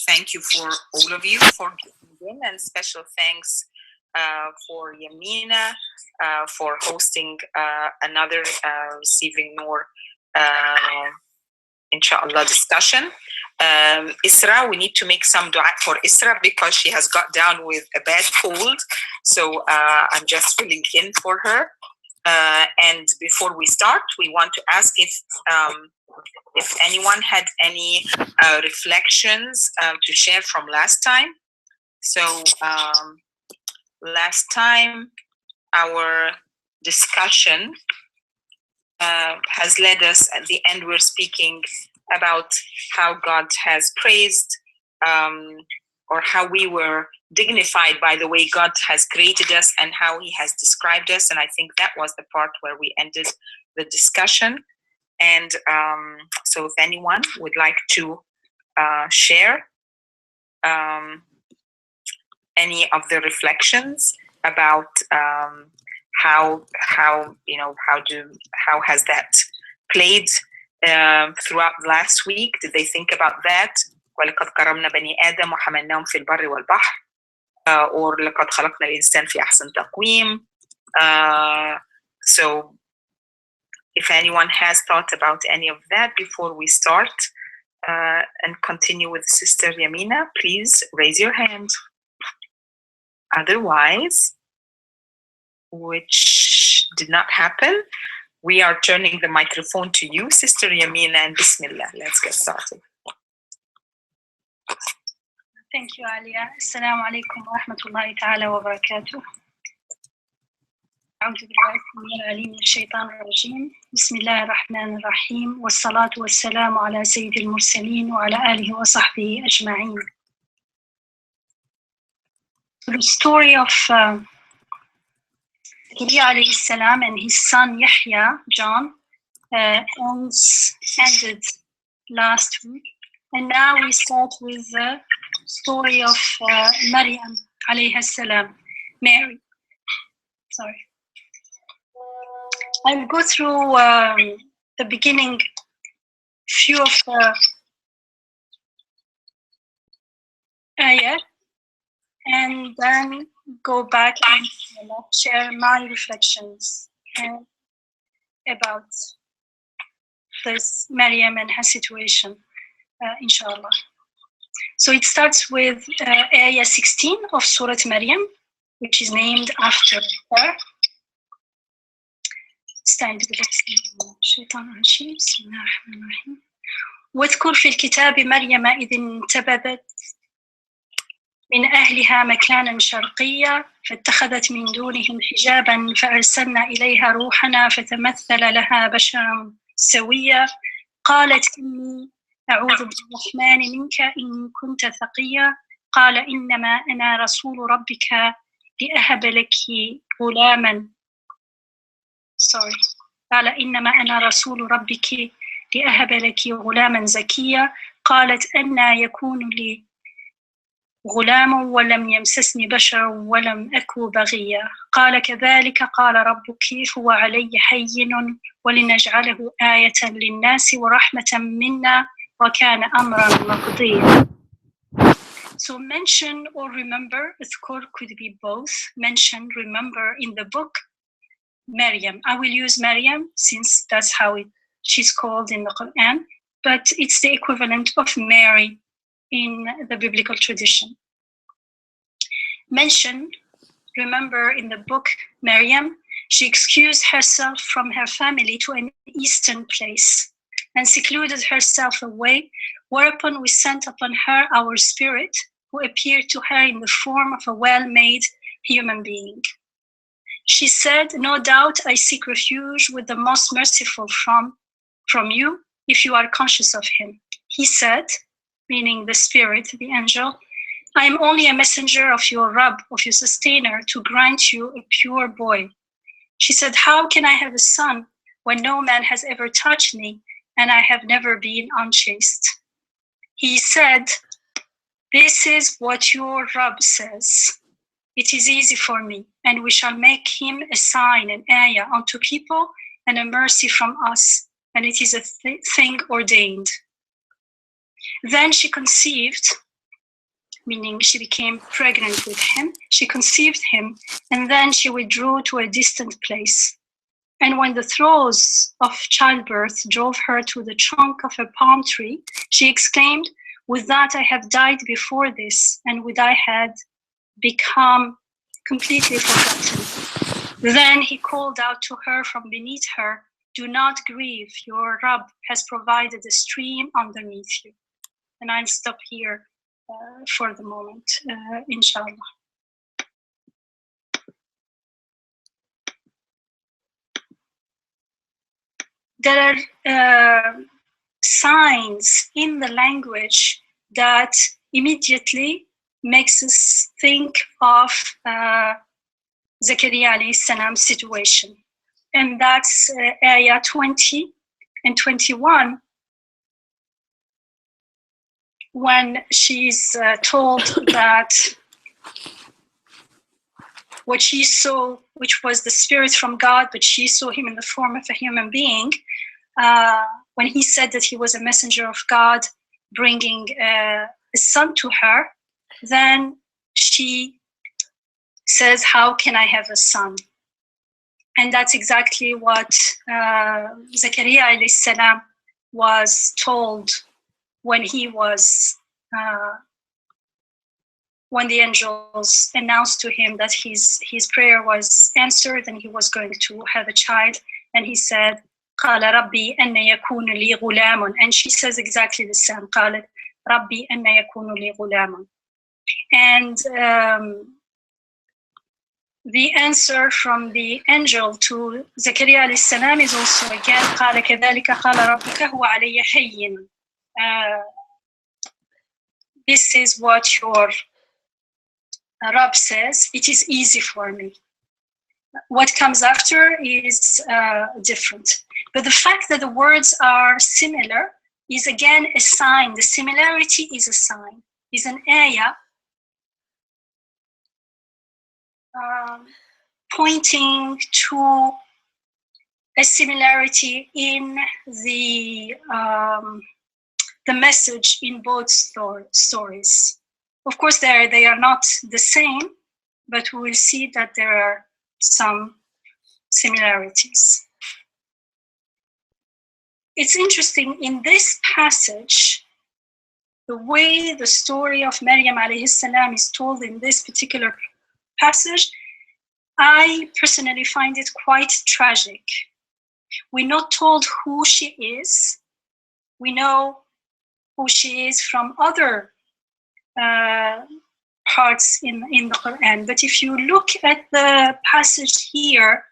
thank you for all of you for getting in, and special thanks for Yamina for hosting another Receiving Noor inshallah discussion. Isra, we need to make some dua for Isra because she has got down with a bad cold, so I'm just filling in for her. And before we start, we want to ask if anyone had any reflections to share from last time. So last time our discussion has led us, at the end we're speaking about how God has praised or how we were dignified by the way God has created us and how he has described us. And I think that was the part where we ended the discussion. And so if anyone would like to share any of the reflections about how has that played throughout last week? Did they think about that? وَلَقَدْ كَرَمْنَا بَنِي آدَمَ وَحَمَلْنَاهُم فِي الْبَرِّ وَالْبَحْرِ or لَقَدْ خَلَقْنَا الْإِنسَانَ فِي أَحْسَنِ تَقْوِيمٍ. So if anyone has thought about any of that before we start and continue with Sister Yamina, please raise your hand. Otherwise, which did not happen, we are turning the microphone to you, Sister Yamina, and Bismillah. Let's get started. Thank you, Alia. Assalamu alaikum wa rahmatullahi ta'ala wa barakatuh. أعوذ بالله السميع العليم من الشيطان الرجيم. بسم الله الرحمن الرحيم والصلاة والسلام على سيد المرسلين وعلى آله وصحبه أجمعين. The story of Zakaria alayhi salam and his son Yahya, John, ended last week. And now we start with the story of Maryam alayhi salam, Mary. Sorry. I'll go through the beginning, few of the ayat, and then go back and share my reflections about this Maryam and her situation, inshallah. So it starts with ayah 16 of Surat Maryam, which is named after her. واذكر في الكتاب مريم إذ انتبذت من أهلها مكانا شرقيا فاتخذت من دونهم حجابا فأرسلنا إليها روحنا فتمثل لها بشرا سويا قالت إني أعوذ بالرحمن منك إن كنت تقيا قال إنما أنا رسول ربك لأهب لك غلاما قال إنما أنا رسول ربك لأهب لك غلاما زكيا قالت أنى يكون لي غلام ولم يمسسني بشر ولم أك بغيا قال كذلك قال ربك هو علي هين ولنجعله آية للناس ورحمة منا وكان أمرا مقضيا. So mention or remember, اذكر could be both. Mention, remember in the book Maryam. I will use Maryam since that's how she's called in the Quran, but it's the equivalent of Mary in the biblical tradition. Mention, remember in the book Maryam, she excused herself from her family to an eastern place and secluded herself away, whereupon we sent upon her our spirit, who appeared to her in the form of a well-made human being. She said, no doubt I seek refuge with the most merciful from you, if you are conscious of him. He said, meaning the spirit, the angel, I am only a messenger of your Rabb, of your sustainer, to grant you a pure boy. She said, how can I have a son when no man has ever touched me and I have never been unchaste? He said, this is what your Rabb says. It is easy for me, and we shall make him a sign, an ayah unto people, and a mercy from us, and it is a thing ordained. Then she conceived, meaning she became pregnant with him. She conceived him, and then she withdrew to a distant place. And when the throes of childbirth drove her to the trunk of a palm tree, she exclaimed, "Would that I had died before this, and would I had become completely forgotten." Then he called out to her from beneath her, "Do not grieve, your Rabb has provided a stream underneath you." And I'll stop here for the moment, inshallah. There are signs in the language that immediately makes us think of Zakaria alayhi salam's situation. And that's ayah 20 and 21, when she's told that what she saw, which was the spirit from God, but she saw him in the form of a human being, when he said that he was a messenger of God bringing a son to her, then she says, "How can I have a son?" And that's exactly what Zakaria alayhi salam was told when he was when the angels announced to him that his prayer was answered and he was going to have a child. And he said, قال ربي أن يكون لي غلام. And she says exactly the same. قالت ربي أن يكون لي غلام. And the answer from the angel to Zakaria alayhi salam is also again قال كذلك قال ربك هو علي هين. This is what your Rabb says, it is easy for me. What comes after is different. But the fact that the words are similar is again a sign. The similarity is a sign, is an ayah pointing to a similarity in the message in both stories. Of course, they are not the same, but we will see that there are some similarities. It's interesting, in this passage, the way the story of Maryam alayhi salam is told in this particular passage, I personally find it quite tragic. We're not told who she is. We know who she is from other parts in the Quran. But if you look at the passage here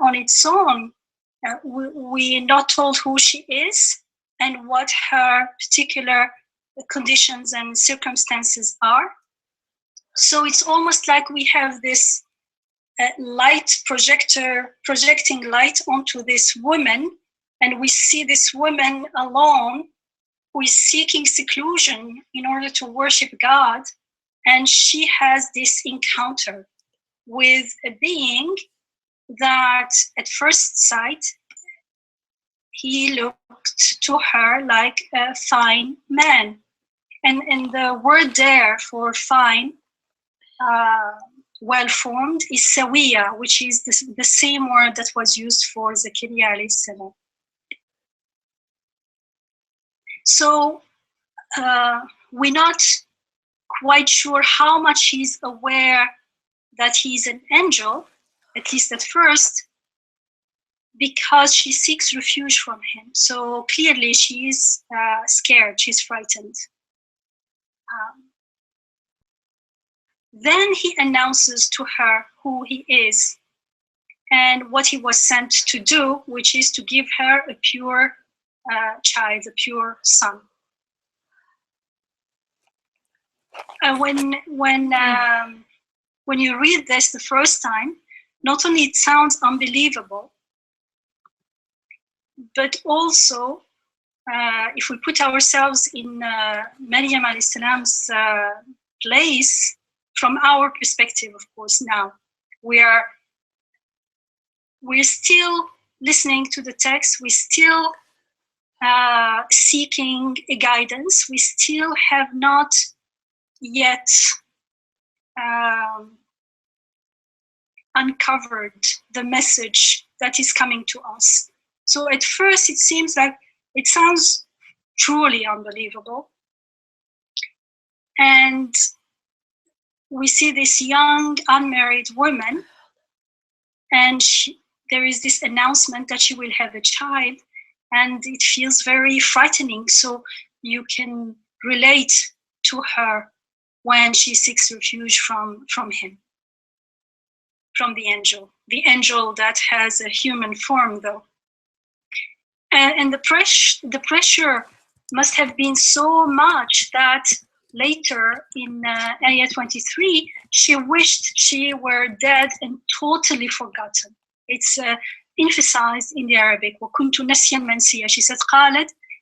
on its own, we're not told who she is and what her particular conditions and circumstances are. So it's almost like we have this light projector projecting light onto this woman, and we see this woman alone who is seeking seclusion in order to worship God, and she has this encounter with a being that at first sight he looked to her like a fine man, and the word there for fine, well-formed, is sawiya, which is the same word that was used for Zakaria alayhi salam. So we're not quite sure how much he's aware that he's an angel, at least at first, because she seeks refuge from him. So clearly she's scared, she's frightened. Then he announces to her who he is and what he was sent to do, which is to give her a pure child, a pure son. When you read this the first time, not only it sounds unbelievable, but also if we put ourselves in Maryam alayhi salam's place, from our perspective, of course, now we're still listening to the text, we're still seeking guidance. We still have not yet uncovered the message that is coming to us. So at first it seems like it sounds truly unbelievable. And we see this young unmarried woman, and there is this announcement that she will have a child, and it feels very frightening. So you can relate to her when she seeks refuge from him, from the angel that has a human form, though. And the pressure must have been so much that later in Ayah 23, she wished she were dead and totally forgotten. It's emphasized in the Arabic. وَكُنْتُ نَسْيًا مَنْسِيًا.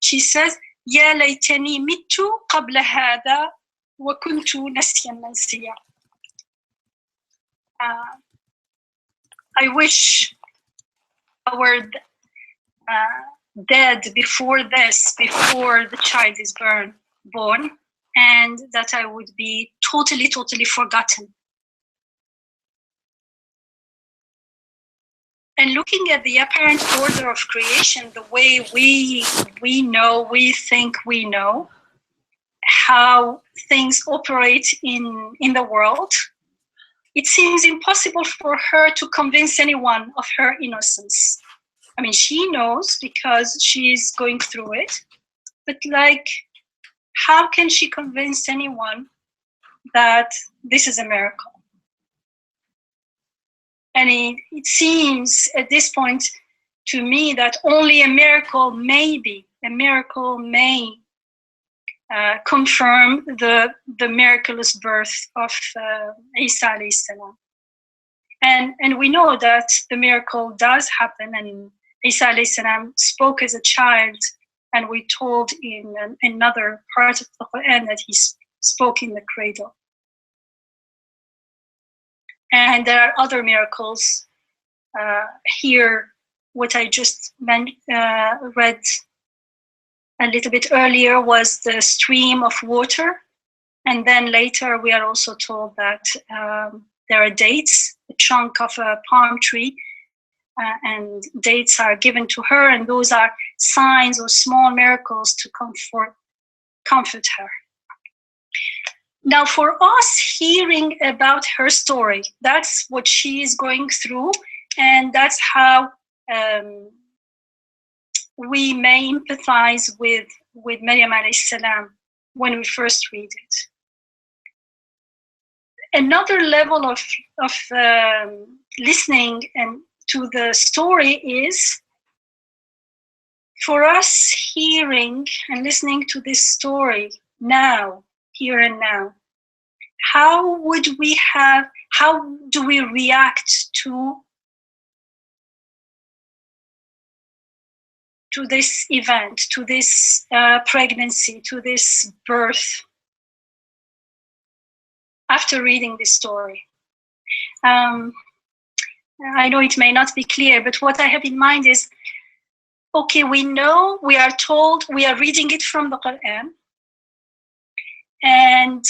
She says, يَا لَيْتَنِي مِتُّ قَبْلَ هَذَا وَكُنْتُ نَسْيًا مَنْسِيًا. I wish I were dead before the child is born, and that I would be totally forgotten. And looking at the apparent order of creation, the way we think we know how things operate in the world, it seems impossible for her to convince anyone of her innocence. I mean, she knows because she's going through it, but how can she convince anyone that this is a miracle? And it seems at this point to me that only a miracle may confirm the miraculous birth of Isa alayhi salam. And we know that the miracle does happen, and Isa alayhi salam spoke as a child, and we told in another part of the Quran that he spoke in the cradle. And there are other miracles. Here, what I just read a little bit earlier was the stream of water. And then later we are also told that there are dates, a trunk of a palm tree, and dates are given to her, and those are signs or small miracles to comfort her. Now, for us, hearing about her story, that's what she is going through, and that's how we may empathize with Maryam alayhi salam when we first read it. Another level of listening and to the story is for us hearing and listening to this story now, here and now. How do we react to this event, to this pregnancy, to this birth, after reading this story? I know it may not be clear, but what I have in mind is, okay, we know, we are told, we are reading it from the Quran, and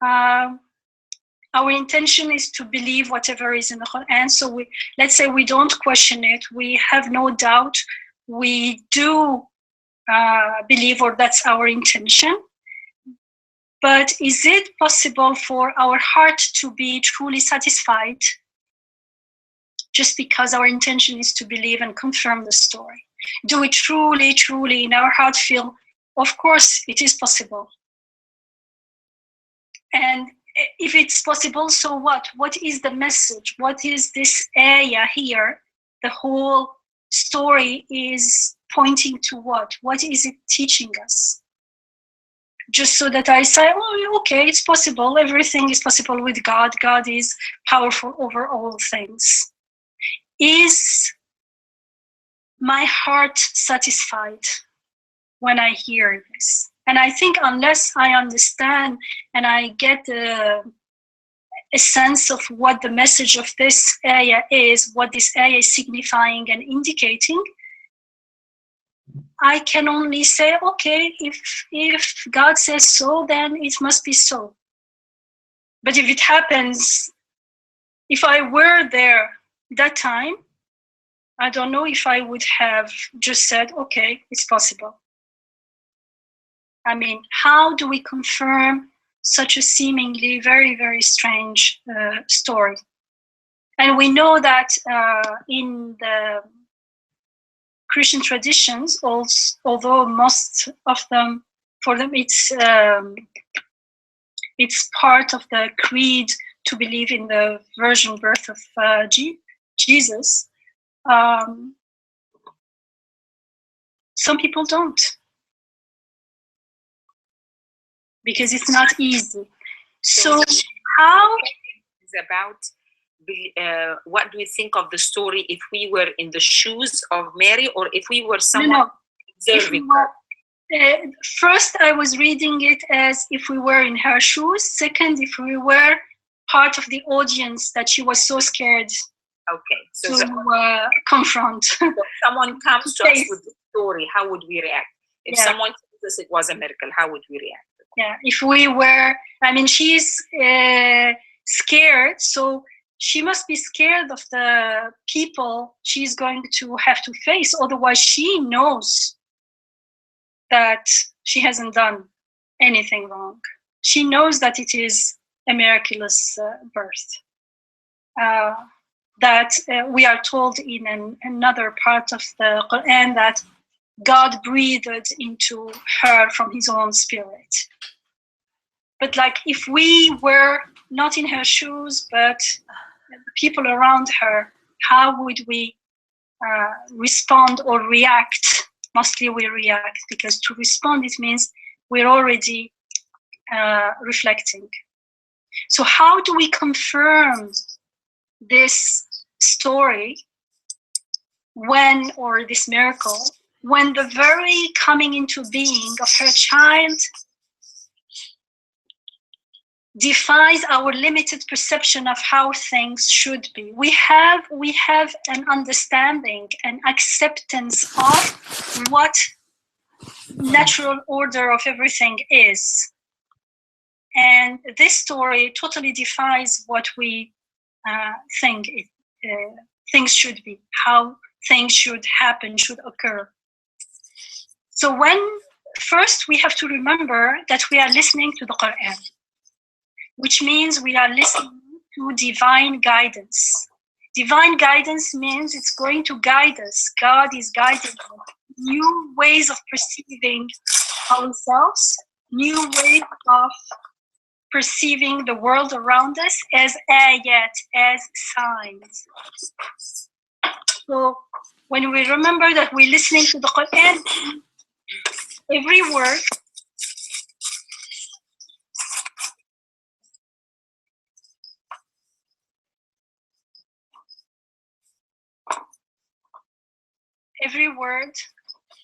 our intention is to believe whatever is in the Quran. So let's say we don't question it, we have no doubt, we do believe, or that's our intention. But is it possible for our heart to be truly satisfied just because our intention is to believe and confirm the story? Do we truly in our heart feel, of course it is possible? And if it's possible, so what? What is the message? What is this ayah here? The whole story is pointing to what? What is it teaching us? Just so that I say, oh, okay, it's possible. Everything is possible with God. God is powerful over all things. Is my heart satisfied when I hear this? And I think unless I understand and I get a sense of what the message of this ayah is, what this ayah is signifying and indicating, I can only say, okay, if God says so, then it must be so. But if it happens, if I were there that time, I don't know if I would have just said, okay, it's possible. I mean, how do we confirm such a seemingly very, very strange story? And we know that in the Christian traditions, also, although most of them, for them, it's part of the creed to believe in the virgin birth of Jesus. Some people don't, because it's not easy. So how is about what do we think of the story if we were in the shoes of Mary, or if we were someone observing her? First, I was reading it as if we were in her shoes. Second, if we were part of the audience that she was so scared to confront. So if someone comes to us with the story, how would we react? If someone tells us it was a miracle, how would we react? Yeah, if we were, I mean, she's scared, so she must be scared of the people she's going to have to face. Otherwise, she knows that she hasn't done anything wrong. She knows that it is a miraculous birth. That we are told in another part of the Quran that God breathed into her from his own spirit. But like, if we were not in her shoes, but the people around her, how would we respond or react? Mostly we react, because to respond, it means we're already reflecting. So how do we confirm this story when, or this miracle, when the very coming into being of her child defies our limited perception of how things should be? We have an understanding and acceptance of what natural order of everything is. And this story totally defies what we think things should be, how things should happen, should occur. So first we have to remember that we are listening to the Quran, which means we are listening to divine guidance. Divine guidance means it's going to guide us. God is guiding us. New ways of perceiving ourselves, new ways of perceiving the world around us as ayat, as signs. So when we remember that we're listening to the Quran, every word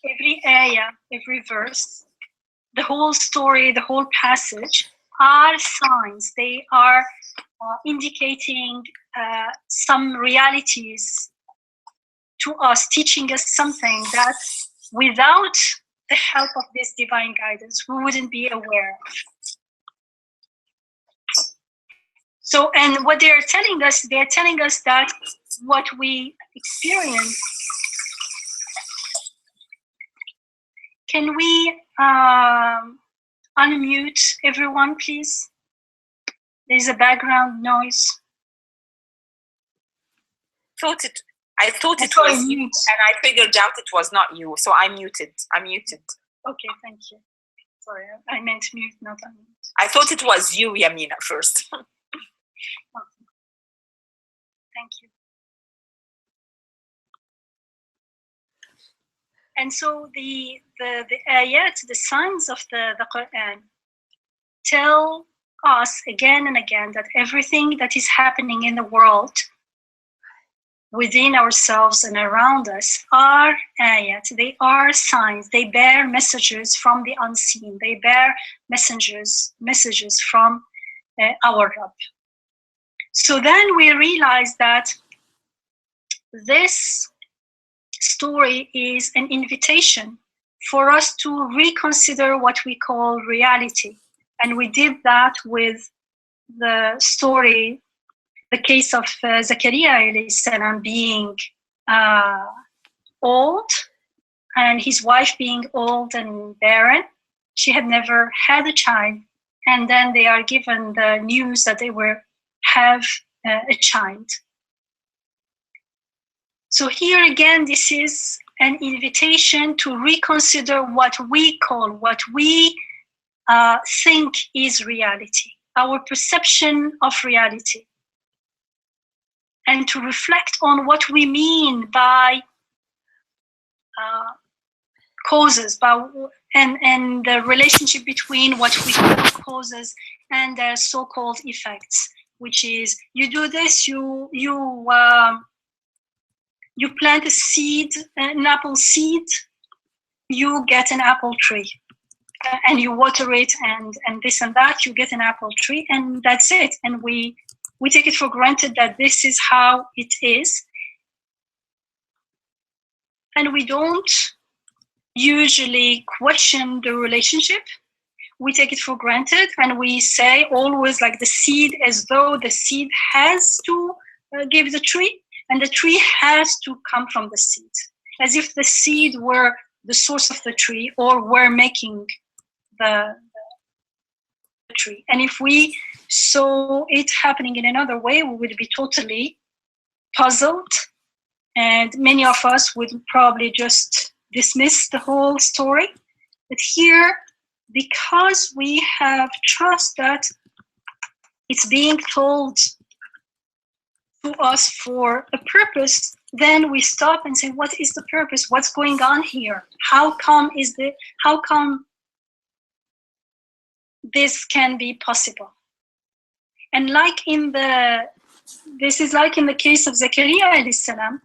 every ayah, every verse, the whole story, the whole passage are signs. They are indicating some realities to us, teaching us something that without the help of this divine guidance, we wouldn't be aware of. So, and what they're telling us that what we experience. Can we unmute everyone, please? There's a background noise. I thought it was you, and I figured out it was not you, so I muted. Okay, thank you. Sorry, I meant mute, not unmute. I thought it was you, Yamina, first. Okay. Thank you. And so the ayat, the signs of the Quran, tell us again and again that everything that is happening in the world, within ourselves and around us, are ayat. They are signs. They bear messages from the unseen. They bear messages from our Rabb. So then we realize that this story is an invitation for us to reconsider what we call reality. And we did that with the story, the case of Zakaria alayhi salam being old, and his wife being old and barren. She had never had a child, and then they are given the news that they will have a child. So here again, this is an invitation to reconsider what we call, what we think is reality, our perception of reality, and to reflect on what we mean by causes, and the relationship between what we call causes and their so-called effects, which is you do this, you plant a seed, an apple seed, you get an apple tree, and you water it, and this and that, you get an apple tree, and that's it. And we take it for granted that this is how it is, and we don't usually question the relationship. We take it for granted, and we say always like the seed, as though the seed has to give the tree, and the tree has to come from the seed, as if the seed were the source of the tree or were making the tree. And if we saw it happening in another way, we would be totally puzzled, and many of us would probably just dismiss the whole story. But here, because we have trust that it's being told to us for a purpose, then we stop and say, what is the purpose? What's going on here? How come this can be possible? And this is like in the case of Zakaria alayhi salam,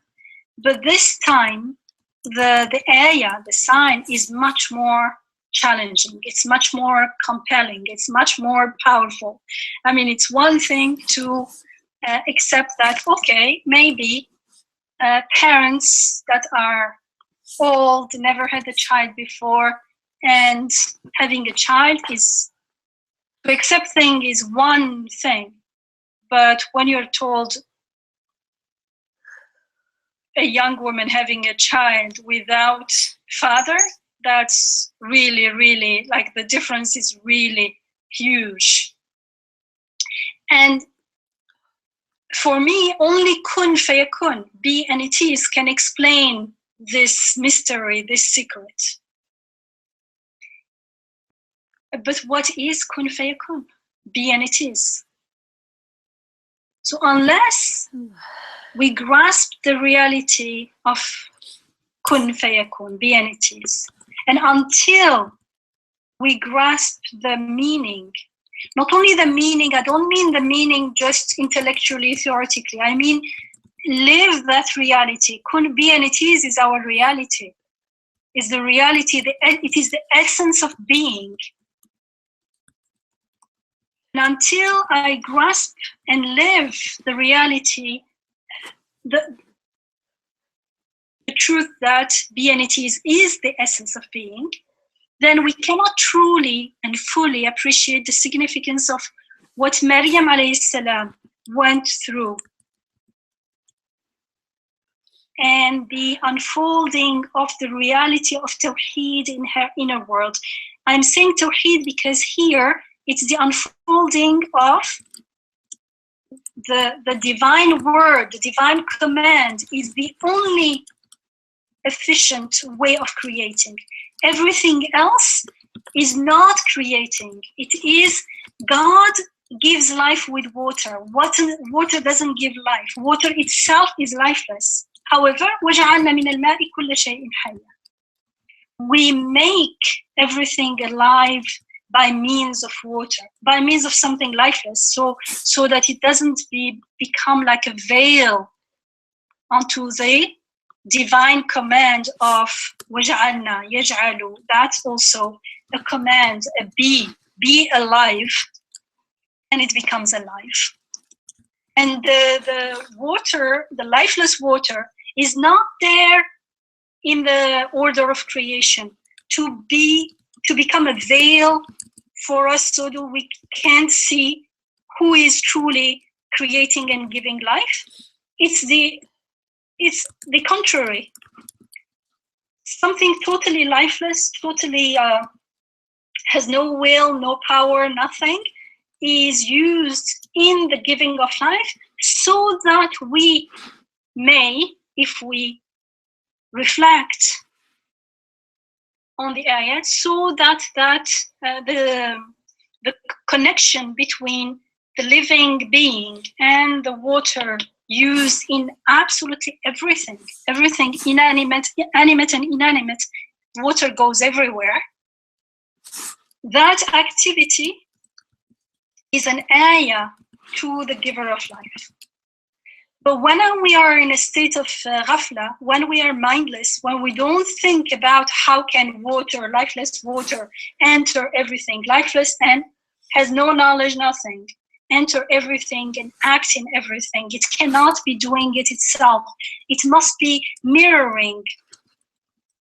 but this time the ayah, the sign, is much more challenging. It's much more compelling. It's much more powerful. I mean, it's one thing to accept that, okay, maybe parents that are old, never had a child before, and having a child is, to accept things is one thing. But when you're told a young woman having a child without father, that's really, really, like, the difference is really huge. And for me, only kun fayakun, be and it is, can explain this mystery, this secret. But what is kun fayakun? Be and it is. So unless we grasp the reality of kun fayakun, be and it is, and until we grasp the meaning, not only the meaning, I don't mean the meaning just intellectually, theoretically, I mean live that reality. Kun, be and it is our reality. Is the reality, it is the essence of being. And until I grasp and live the reality, the truth that be and it is the essence of being, then we cannot truly and fully appreciate the significance of what Maryam alayhi salam went through, and the unfolding of the reality of Tawheed in her inner world. I'm saying Tawheed because here it's the unfolding of the divine word, the divine command is the only efficient way of creating. Everything else is not creating. It is God gives life with water. Water doesn't give life. Water itself is lifeless. However, وَجَعَلْنَا مِنَ الْمَاءِ كُلَّ شَيْءٍ حَيٍّ. We make everything alive by means of water, by means of something lifeless, so that it doesn't become like a veil onto the divine command of وَجَعَلْنَا يَجْعَلُ. That's also a command, a be alive, and it becomes alive. And the water, the lifeless water, is not there in the order of creation to become a veil for us so that we can't see who is truly creating and giving life. It's the contrary. Something totally lifeless, totally has no will, no power, nothing, is used in the giving of life so that we may, if we reflect on the ayat, so that the connection between the living being and the water used in absolutely everything, inanimate and inanimate, water goes everywhere. That activity is an ayah to the giver of life. But when we are in a state of ghafla, when we are mindless, when we don't think about how can water, lifeless water, enter everything, lifeless and has no knowledge, nothing, enter everything and act in everything. It cannot be doing it itself. It must be mirroring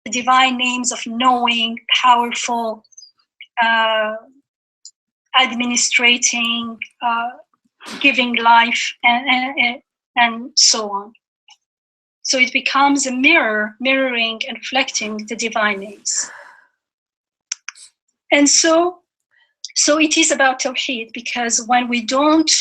the divine names of knowing, powerful, administrating, giving life, and so on. So it becomes a mirror, mirroring and reflecting the divine names. And so it is about Tawheed, because when we don't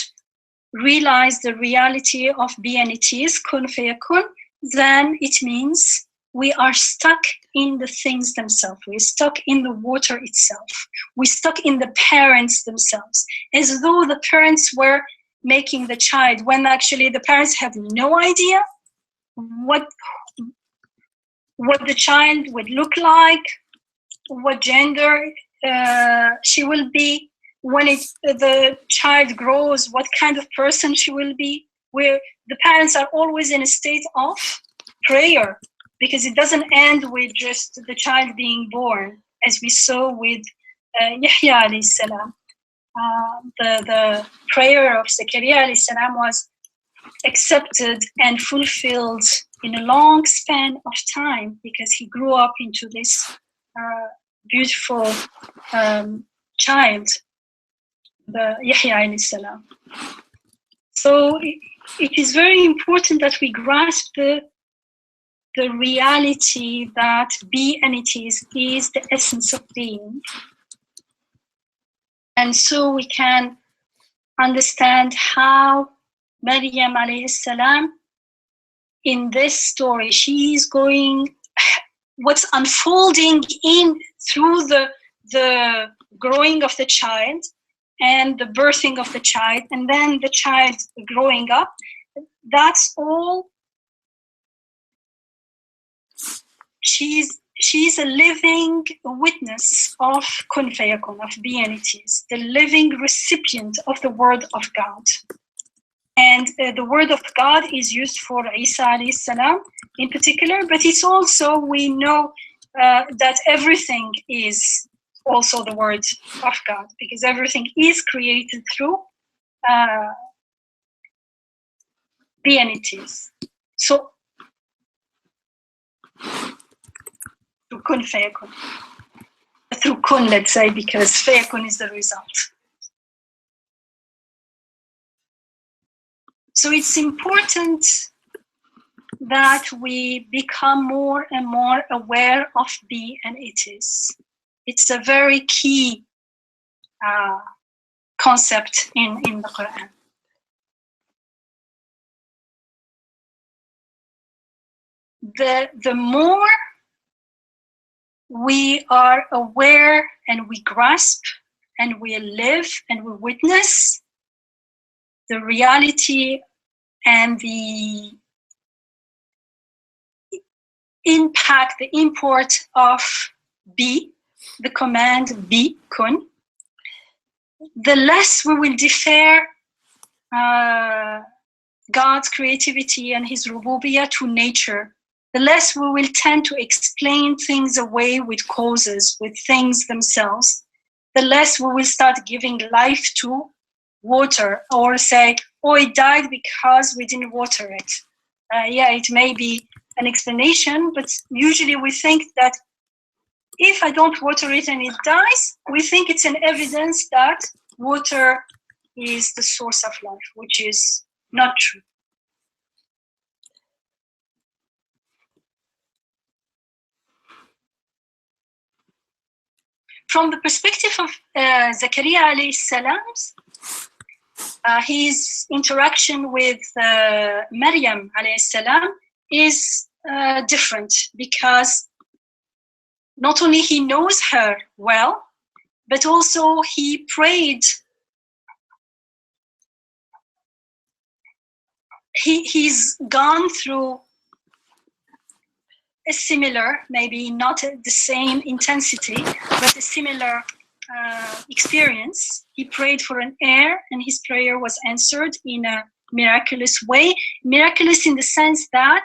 realize the reality of be and it is, kun fayakun, then it means we are stuck in the things themselves. We're stuck in the water itself. We're stuck in the parents themselves, as though the parents were making the child, when actually the parents have no idea what the child would look like, what gender she will be, when the child grows, what kind of person she will be, where the parents are always in a state of prayer, because it doesn't end with just the child being born, as we saw with Yahya alayhi salam. The prayer of Zakaria alayhi salam was accepted and fulfilled in a long span of time, because he grew up into this beautiful child, the Yahya alayhi salam. So it is very important that we grasp the reality that be and it is the essence of being. And so we can understand how Maryam alayhi salam, in this story, she's going, what's unfolding in through the growing of the child and the birthing of the child, and then the child growing up, that's all. She's a living witness of kun fayakun, of be and it is, the living recipient of the word of God. And the word of God is used for Isa alayhi salam in particular, but it's also, we know that everything is also the word of God, because everything is created through be and it is. So through kun fayakun. Through kun, let's say, because fayakun is the result. So it's important that we become more and more aware of be and it is. It's a very key concept in the Quran. The more we are aware and we grasp and we live and we witness the reality and the impact, the import of be, the command be, kun, the less we will defer God's creativity and his rububiyyah to nature, the less we will tend to explain things away with causes, with things themselves, the less we will start giving life to water, or say, oh, it died because we didn't water it. Yeah, it may be an explanation, but usually we think that if I don't water it and it dies, we think it's an evidence that water is the source of life, which is not true. From the perspective of Zakaria alayhi salam's, his interaction with Maryam alayhi salam is different, because not only he knows her well, but also he prayed. He's gone through a similar, maybe not the same intensity, but a similar experience. He prayed for an heir, and his prayer was answered in a miraculous way. Miraculous in the sense that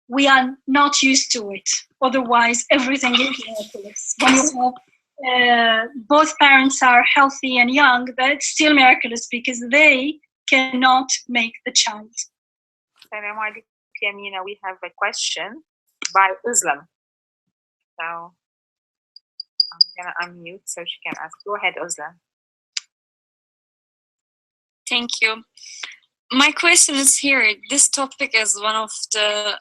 we are not used to it. Otherwise, everything is miraculous. When you have, both parents are healthy and young, but it's still miraculous because they cannot make the child. Assalamu alaikum, Yamina. We have a question by Islam. So I'm gonna unmute so she can ask. Go ahead, Islam. Thank you. My question is here. This topic is one of the,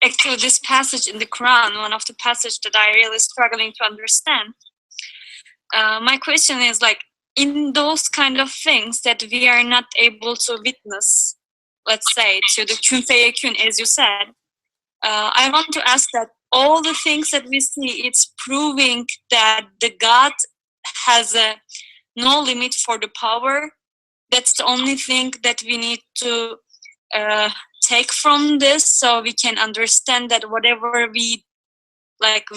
actually this passage in the Quran, one of the passages that I really struggling to understand. My question is, like, in those kind of things that we are not able to witness, let's say, to the kun feyekun, as you said, I want to ask that all the things that we see, it's proving that the God has no limit for the power. That's the only thing that we need to take from this, so we can understand that whatever we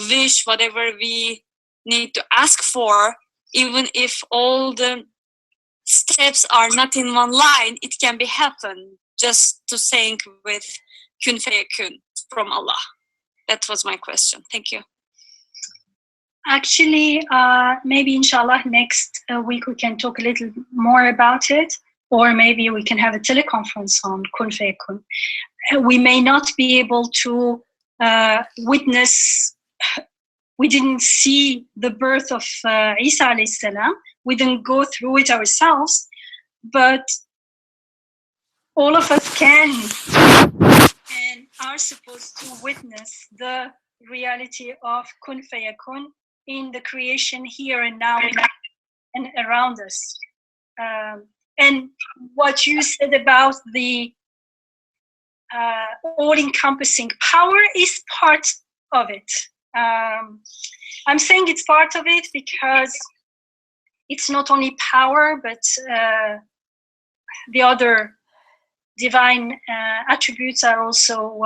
wish, whatever we need to ask for, even if all the steps are not in one line, it can be happen just to saying with kun feyakun from Allah. That was my question. Thank you. Actually, maybe inshallah next week we can talk a little more about it, or maybe we can have a teleconference on kun feyakun. We may not be able to witness. We didn't see the birth of Isa alayhi salam. We didn't go through it ourselves, but all of us can and are supposed to witness the reality of kun fayakun in the creation here and now and around us. And what you said about the all-encompassing power is part of it. I'm saying it's part of it because it's not only power, but the other divine attributes are also,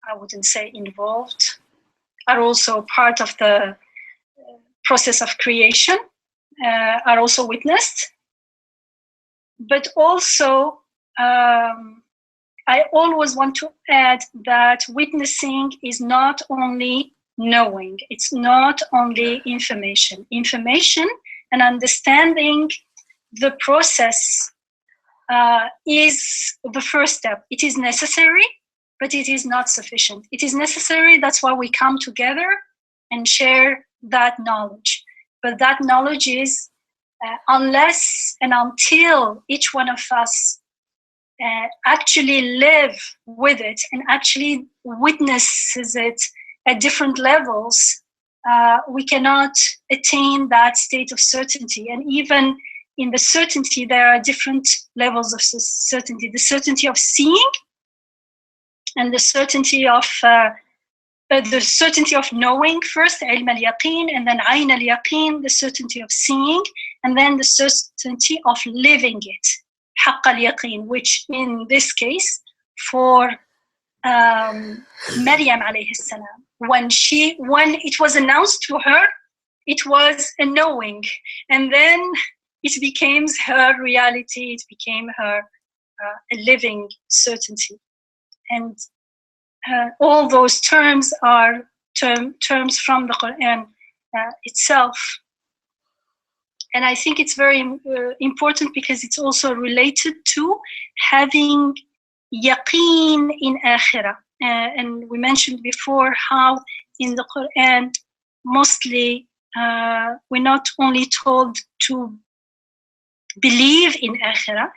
I wouldn't say involved, are also part of the process of creation, are also witnessed. But also, I always want to add that witnessing is not only knowing, it's not only information. Information and understanding the process is the first step. It is necessary, but it is not sufficient. It is necessary, that's why we come together and share that knowledge. But that knowledge is, unless and until each one of us actually live with it and actually witnesses it at different levels, we cannot attain that state of certainty. And even in the certainty, there are different levels of certainty. The certainty of seeing, and the certainty of knowing first, ilm al-yaqeen, and then ayn al-yaqeen, the certainty of seeing, and then the certainty of living it, haqq al-yaqeen, which in this case for Maryam alayhi salam, when it was announced to her, it was a knowing, and then it became her reality, it became her a living certainty. And all those terms are terms from the Quran itself. And I think it's very important because it's also related to having yaqeen in akhirah. And we mentioned before how in the Quran, mostly we're not only told to believe in akhirah,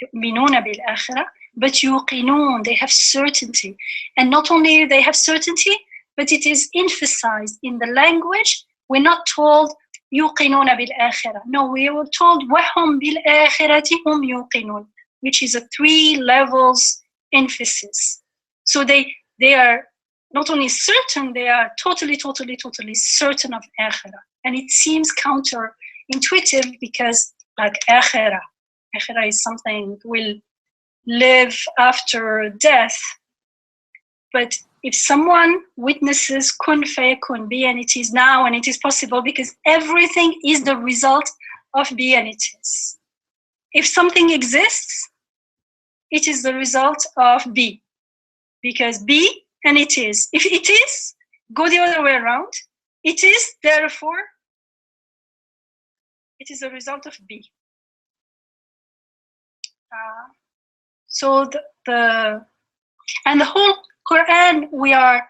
yu'minuna bil akhirah, but yuqinun, they have certainty. And not only they have certainty, but it is emphasized in the language. We're not told yuqinuna bil akhirah. No, we were told wahum bil akhirati hum yuqinun, which is a 3 levels emphasis. So they are not only certain, they are totally certain of akhirah. And it seems counterintuitive because like akhirah is something will live after death. But if someone witnesses kun fayakun, be and it is now and it is possible, because everything is the result of be and it is. If something exists, it is the result of be, because be and it is. If it is, go the other way around. It is, therefore, it is a result of be. So the whole Quran, we are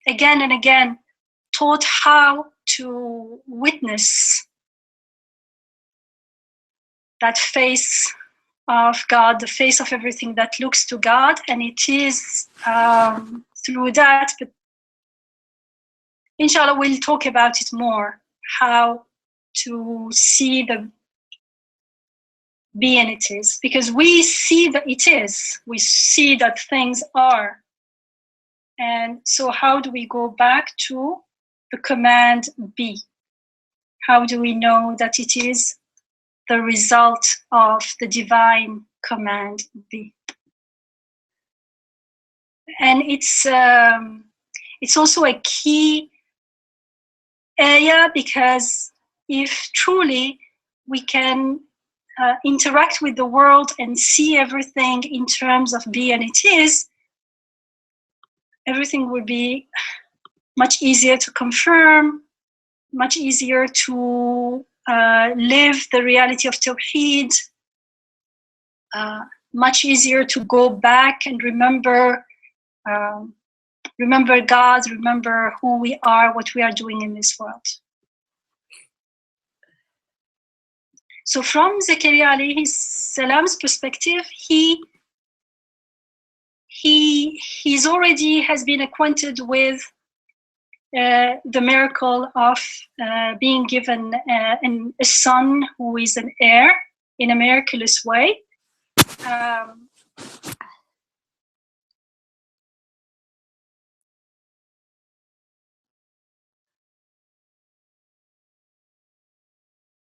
again and again taught how to witness that face of God, the face of everything that looks to God, and it is through that. But inshallah, we'll talk about it more, how to see the be and it is, because we see that it is, we see that things are. And so how do we go back to the command be? How do we know that it is the result of the divine command be? And it's also a key area, because if truly we can interact with the world and see everything in terms of be and it is, everything will be much easier to confirm, much easier to live the reality of Tawheed, much easier to go back and remember God, remember who we are, what we are doing in this world. So from Zakaria alayhi salam's perspective, he's already has been acquainted with the miracle of being given a son who is an heir in a miraculous way.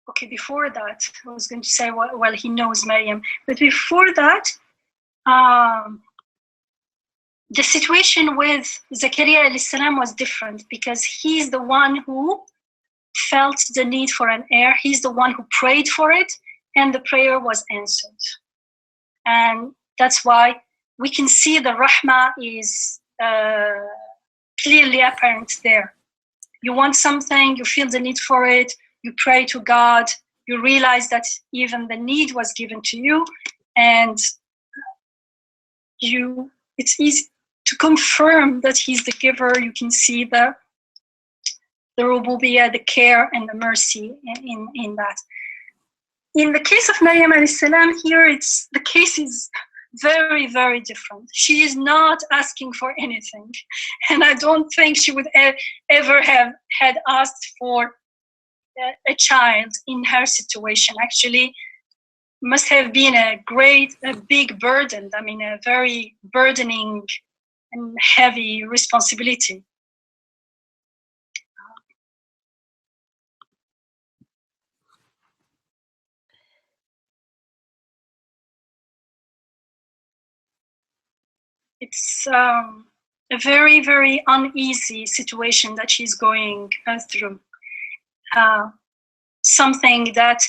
Okay, before that, I was going to say, well, he knows Maryam, but before that, the situation with Zakaria alayhi salam was different, because he's the one who felt the need for an heir. He's the one who prayed for it, and the prayer was answered. And that's why we can see the rahmah is clearly apparent there. You want something, you feel the need for it, you pray to God, you realize that even the need was given to you, and it's easy to confirm that he's the giver. You can see the rububiyyah, the care and the mercy in that. In the case of Maryam alayhi salam, here the case is very, very different. She is not asking for anything, and I don't think she would ever have had asked for a child in her situation. Actually, must have been a big burden. I mean, a very burdening and heavy responsibility. It's a very, very uneasy situation that she's going through. Something that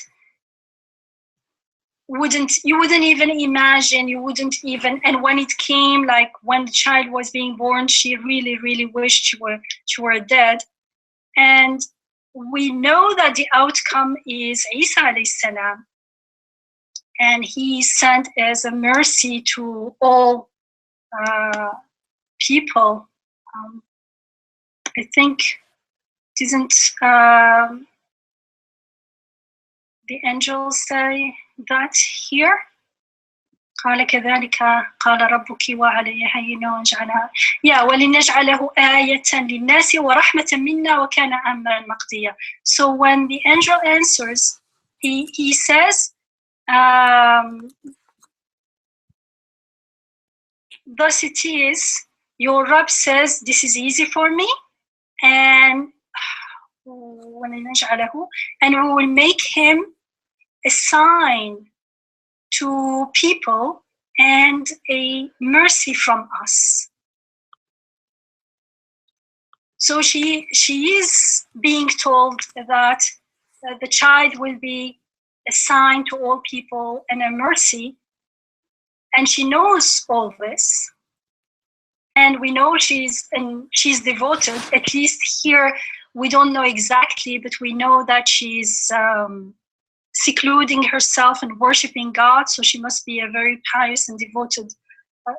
you wouldn't even imagine, and when it came, like when the child was being born, she really, really wished she were dead. And we know that the outcome is Isa alayhi salam. and he sent as a mercy to all people. I think didn't the angels say that here? قال كذلك قال ربك وعلي هين ونجعلها ولنجعله آية للناس ورحمة منا وكان أمرا مقضيا. So when the angel answers, he says, thus it is, your Rabb says, this is easy for me, and we will make him a sign to people and a mercy from us. So she is being told that the child will be a sign to all people and a mercy, and she knows all this, and we know she's devoted. At least here we don't know exactly, but we know that she's secluding herself and worshiping God, so she must be a very pious and devoted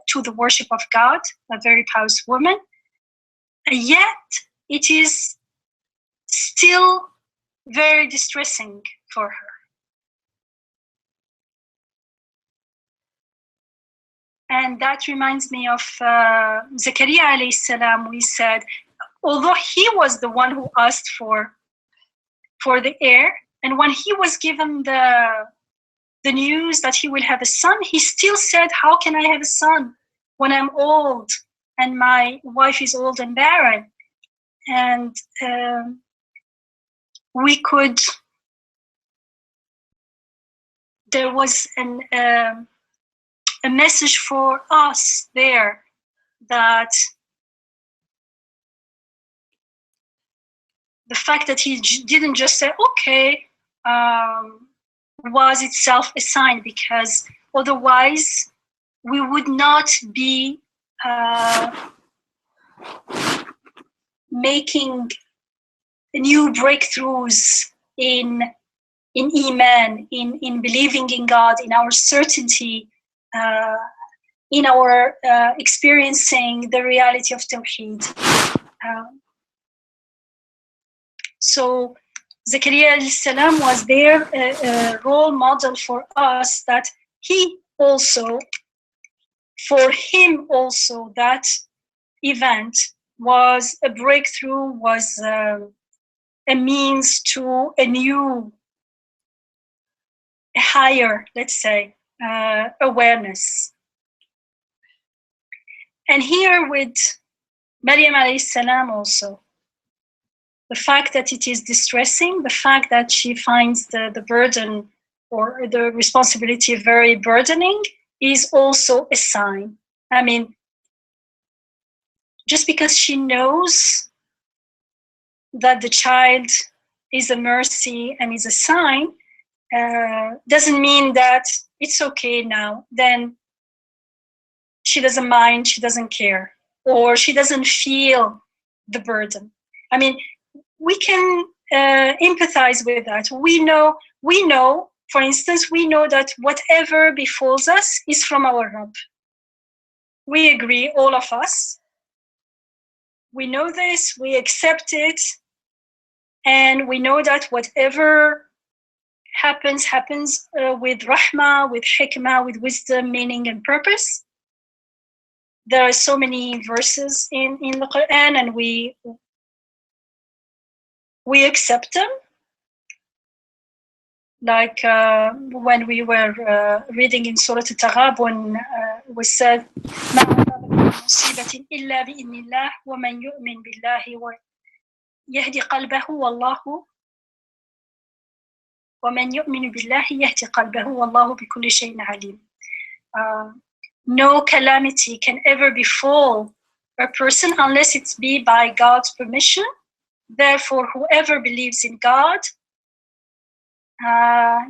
to the worship of God, a very pious woman. And yet it is still very distressing for her. And that reminds me of Zakaria alayhi salam. We said, although he was the one who asked for the heir, and when he was given the news that he will have a son, he still said, how can I have a son when I'm old and my wife is old and barren? And there was a message for us there, that the fact that he didn't just say, okay, was itself a sign, because otherwise we would not be making new breakthroughs in Iman, in believing in God, in our certainty, in our experiencing the reality of Tawheed. So Zakaria alayhi salam was there, a role model for us, that for him also, that event was a breakthrough, was a means to a new, higher, let's say, awareness. And here with Maryam alayhi salam also, the fact that it is distressing, the fact that she finds the burden or the responsibility very burdening, is also a sign. I mean, just because she knows that the child is a mercy and is a sign, doesn't mean that it's okay now. Then she doesn't mind, she doesn't care, or she doesn't feel the burden. I mean, we can empathize with that. We know, for instance, we know that whatever befalls us is from our Rabb. We agree, all of us. We know this, we accept it, and we know that whatever happens with rahmah, with hikmah, with wisdom, meaning, and purpose. There are so many verses in the Quran, and we accept them. Like when we were reading in Surat Al-Taghabun, we said, مَا أَصَابَكَ مِن مُّصِيبَةٍ إِلَّا بِإِذْنِ اللَّهِ وَمَن يُؤْمِن بِاللَّهِ وَيَهْدِ قَلْبَهُ وَاللَّهُ وَمَن يُؤْمِن بِاللَّهِ يَهْدِ قَلْبَهُ وَاللَّهُ بِكُلِّ شَيْءٍ عَلِيمٌ. No calamity can ever befall a person unless it be by God's permission. Therefore, whoever believes in God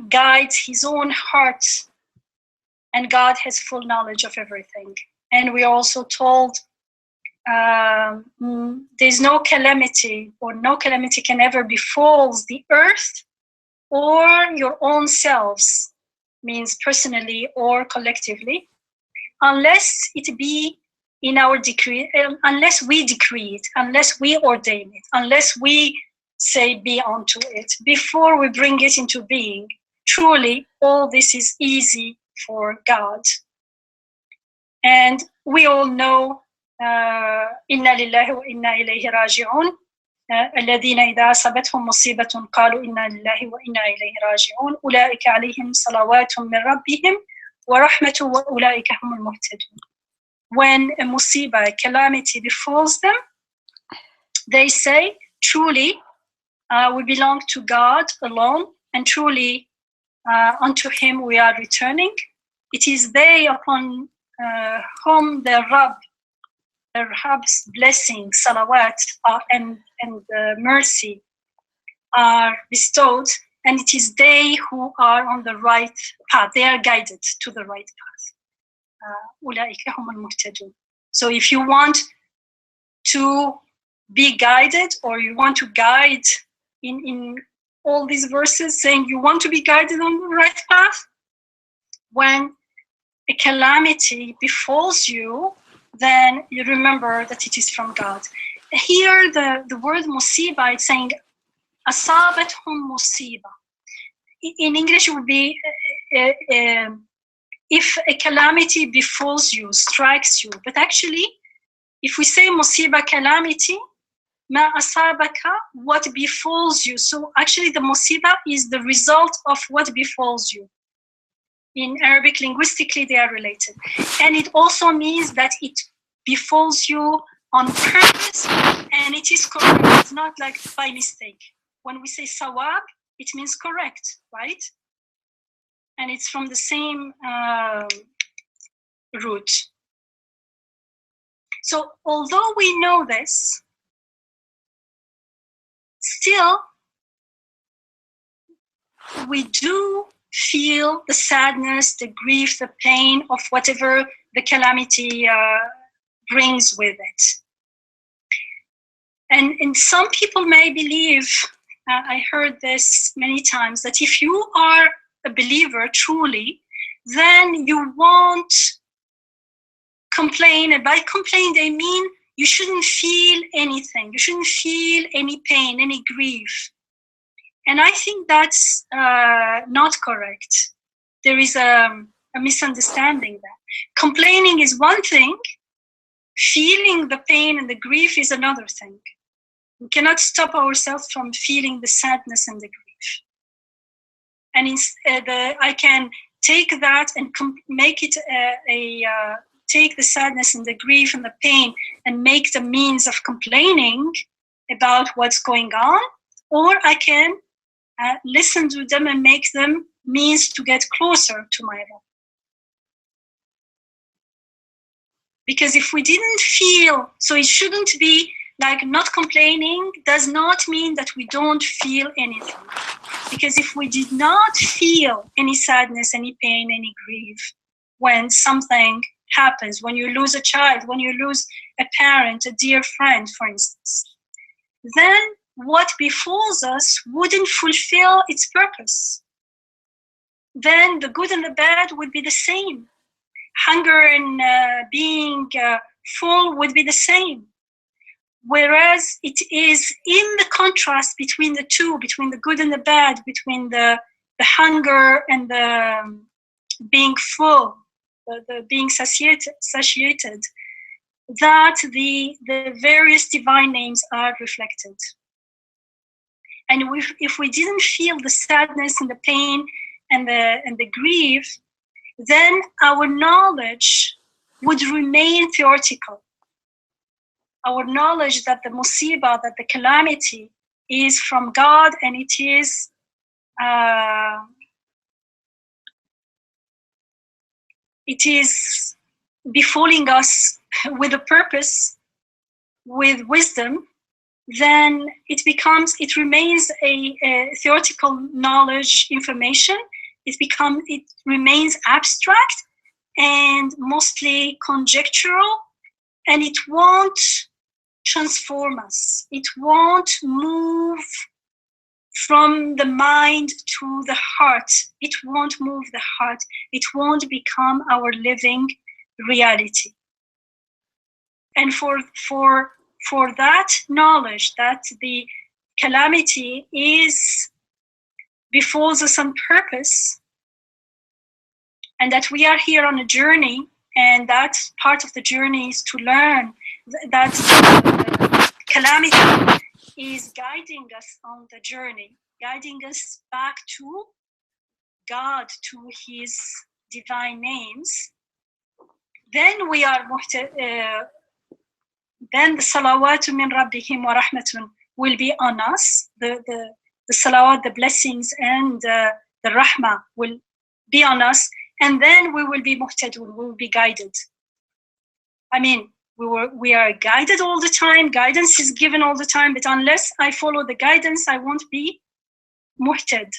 guides his own heart, and God has full knowledge of everything. And we are also told there's no calamity, or no calamity can ever befall the earth or your own selves means personally or collectively, unless it be in our decree, unless we decree it, unless we ordain it, unless we say be unto it, before we bring it into being. Truly, all this is easy for God. And we all know, Inna lillahi wa inna ilayhi raji'un. الذين إذا أصابتهم مصيبة قالوا إنا لله وإنا إليه راجعون أولئك عليهم صلوات من ربهم ورحمة وأولئك هم المهتدون. When a musiba, a calamity befalls them, they say, truly, we belong to God alone, and truly unto Him we are returning. It is they upon whom the Rabb's blessing, salawat, and mercy are bestowed, and it is they who are on the right path. They are guided to the right path. So if you want to be guided, or you want to guide in all these verses saying you want to be guided on the right path, when a calamity befalls you, then you remember that it is from God. Here, the word musiba, it's saying asabethum musiba. In English, it would be if a calamity befalls you, strikes you. But actually, if we say musiba, calamity, ma asabaka, what befalls you. So actually, the musiba is the result of what befalls you. In Arabic, linguistically, they are related. And it also means that it befalls you on purpose, and it is correct. It's not like by mistake. When we say sawab, it means correct, right? And it's from the same root. So although we know this, still we do feel the sadness, the grief, the pain of whatever the calamity brings with it. And some people may believe, I heard this many times, that if you are a believer truly, then you won't complain. And by complain, they mean you shouldn't feel anything. You shouldn't feel any pain, any grief. And I think that's not correct. There is a misunderstanding there. Complaining is one thing. Feeling the pain and the grief is another thing. We cannot stop ourselves from feeling the sadness and the grief. And I can take that and make it take the sadness and the grief and the pain and make the means of complaining about what's going on, or I can listen to them and make them means to get closer to my Lord. Because if we didn't feel, so it shouldn't be like not complaining does not mean that we don't feel anything. Because if we did not feel any sadness, any pain, any grief, when something happens, when you lose a child, when you lose a parent, a dear friend, for instance, then what befalls us wouldn't fulfill its purpose. Then the good and the bad would be the same. Hunger and being full would be the same. Whereas it is in the contrast between the two, between the good and the bad, between the hunger and the being full, the being satiated, that the various divine names are reflected. And if we didn't feel the sadness and the pain and the grief, then our knowledge would remain theoretical. Our knowledge that the musiba, that the calamity is from God, and it is befalling us with a purpose, with wisdom, then it remains a theoretical knowledge, information. It remains abstract and mostly conjectural, and it won't transform us. It won't move from the mind to the heart. It won't move the heart. It won't become our living reality. And for that knowledge that the calamity befalls us on purpose, and that we are here on a journey, and that part of the journey is to learn that calamity is guiding us on the journey, guiding us back to God, to his divine names, then we are then the salawatu min rabbihim wa rahmatun will be on us. The salawat, the blessings, and the rahmah will be on us, and then we will be muhtadun, we will be guided. I mean, we are guided all the time, guidance is given all the time, but unless I follow the guidance, I won't be muhtad.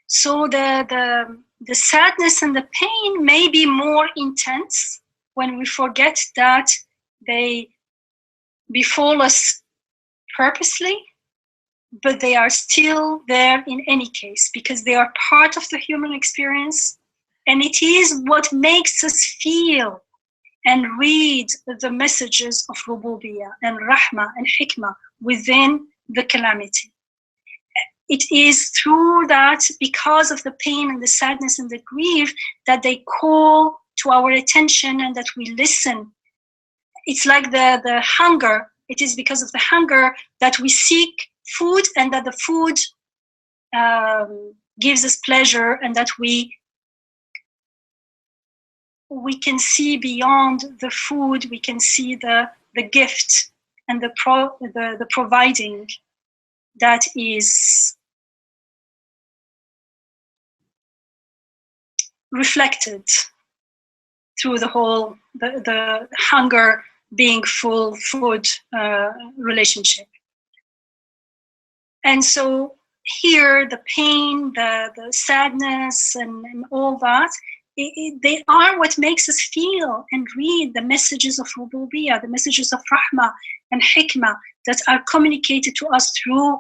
So the sadness and the pain may be more intense when we forget that they befall us purposely, but they are still there in any case because they are part of the human experience, and it is what makes us feel and read the messages of Rububiyyah and Rahmah and Hikmah within the calamity. It is through that, because of the pain and the sadness and the grief, that they call to our attention and that we listen. It's like the hunger. It is because of the hunger that we seek food, and that the food gives us pleasure, and that we can see beyond the food. We can see the gift and the providing that is reflected through the whole the hunger being full food relationship. And so here the pain, the sadness, and all that, they are what makes us feel and read the messages of Rububiyyah, the messages of Rahmah and Hikmah that are communicated to us through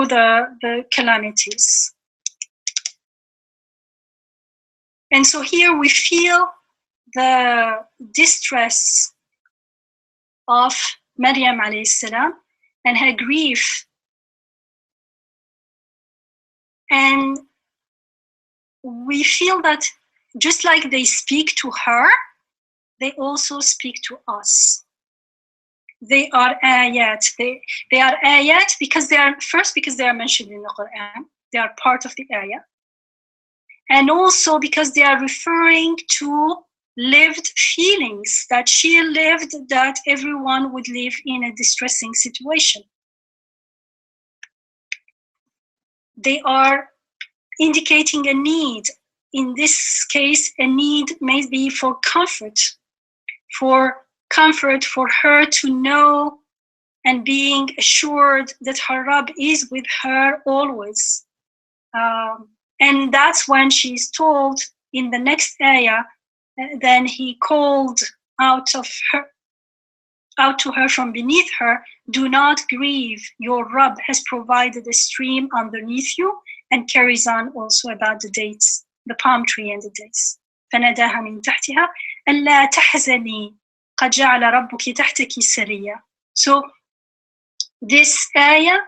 the calamities. And so here we feel the distress of Maryam alayhi salam and her grief. And we feel that just like they speak to her, they also speak to us. They are ayat. They are ayat because they are mentioned in the Quran. They are part of the ayah. And also because they are referring to lived feelings that she lived, that everyone would live in a distressing situation. They are indicating a need. In this case, a need may be for comfort for her to know and being assured that her Rabb is with her always. And that's when she's told in the next ayah, then he called out to her from beneath her, do not grieve, your Rabb has provided a stream underneath you, and carries on also about the dates, the palm tree and the dates. فناداها من تحتها ألا تحزني قد جعل ربك تحتك سريا. So this ayah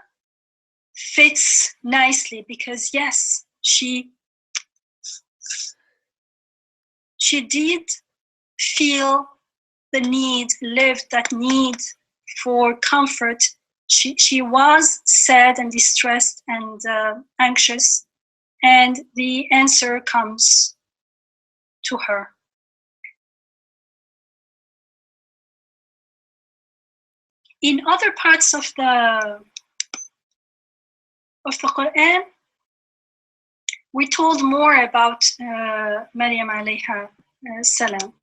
fits nicely because yes, she did feel the need, lived that need for comfort. She was sad and distressed and anxious, and the answer comes to her. In other parts of the Quran, we told more about Maryam alayha salam.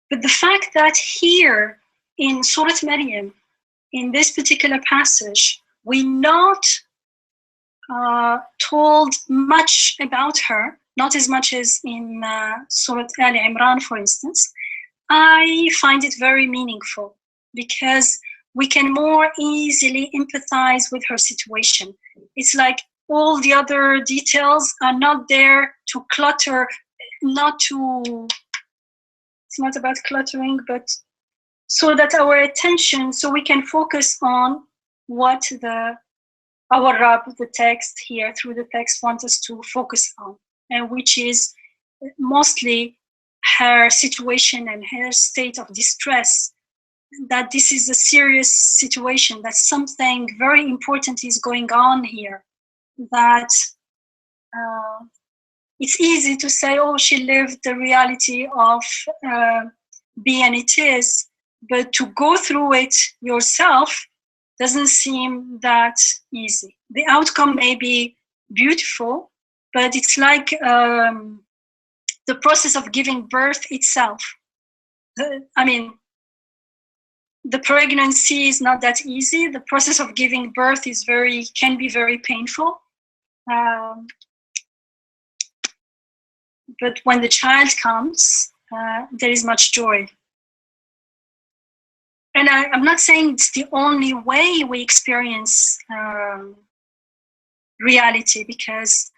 But the fact that here in Surat Maryam, in this particular passage, we're not told much about her, not as much as in Surat Al Imran, for instance, I find it very meaningful because we can more easily empathize with her situation. It's like all the other details are not there to clutter, it's not about cluttering, but so that our attention, so we can focus on what our Rab, the text here, through the text, wants us to focus on, and which is mostly her situation and her state of distress, that this is a serious situation, that something very important is going on here, that it's easy to say, oh, she lived the reality of be and it is, but to go through it yourself doesn't seem that easy. The outcome may be beautiful, but it's like the process of giving birth itself. The pregnancy is not that easy. The process of giving birth can be very painful. But when the child comes, there is much joy. And I'm not saying it's the only way we experience reality, because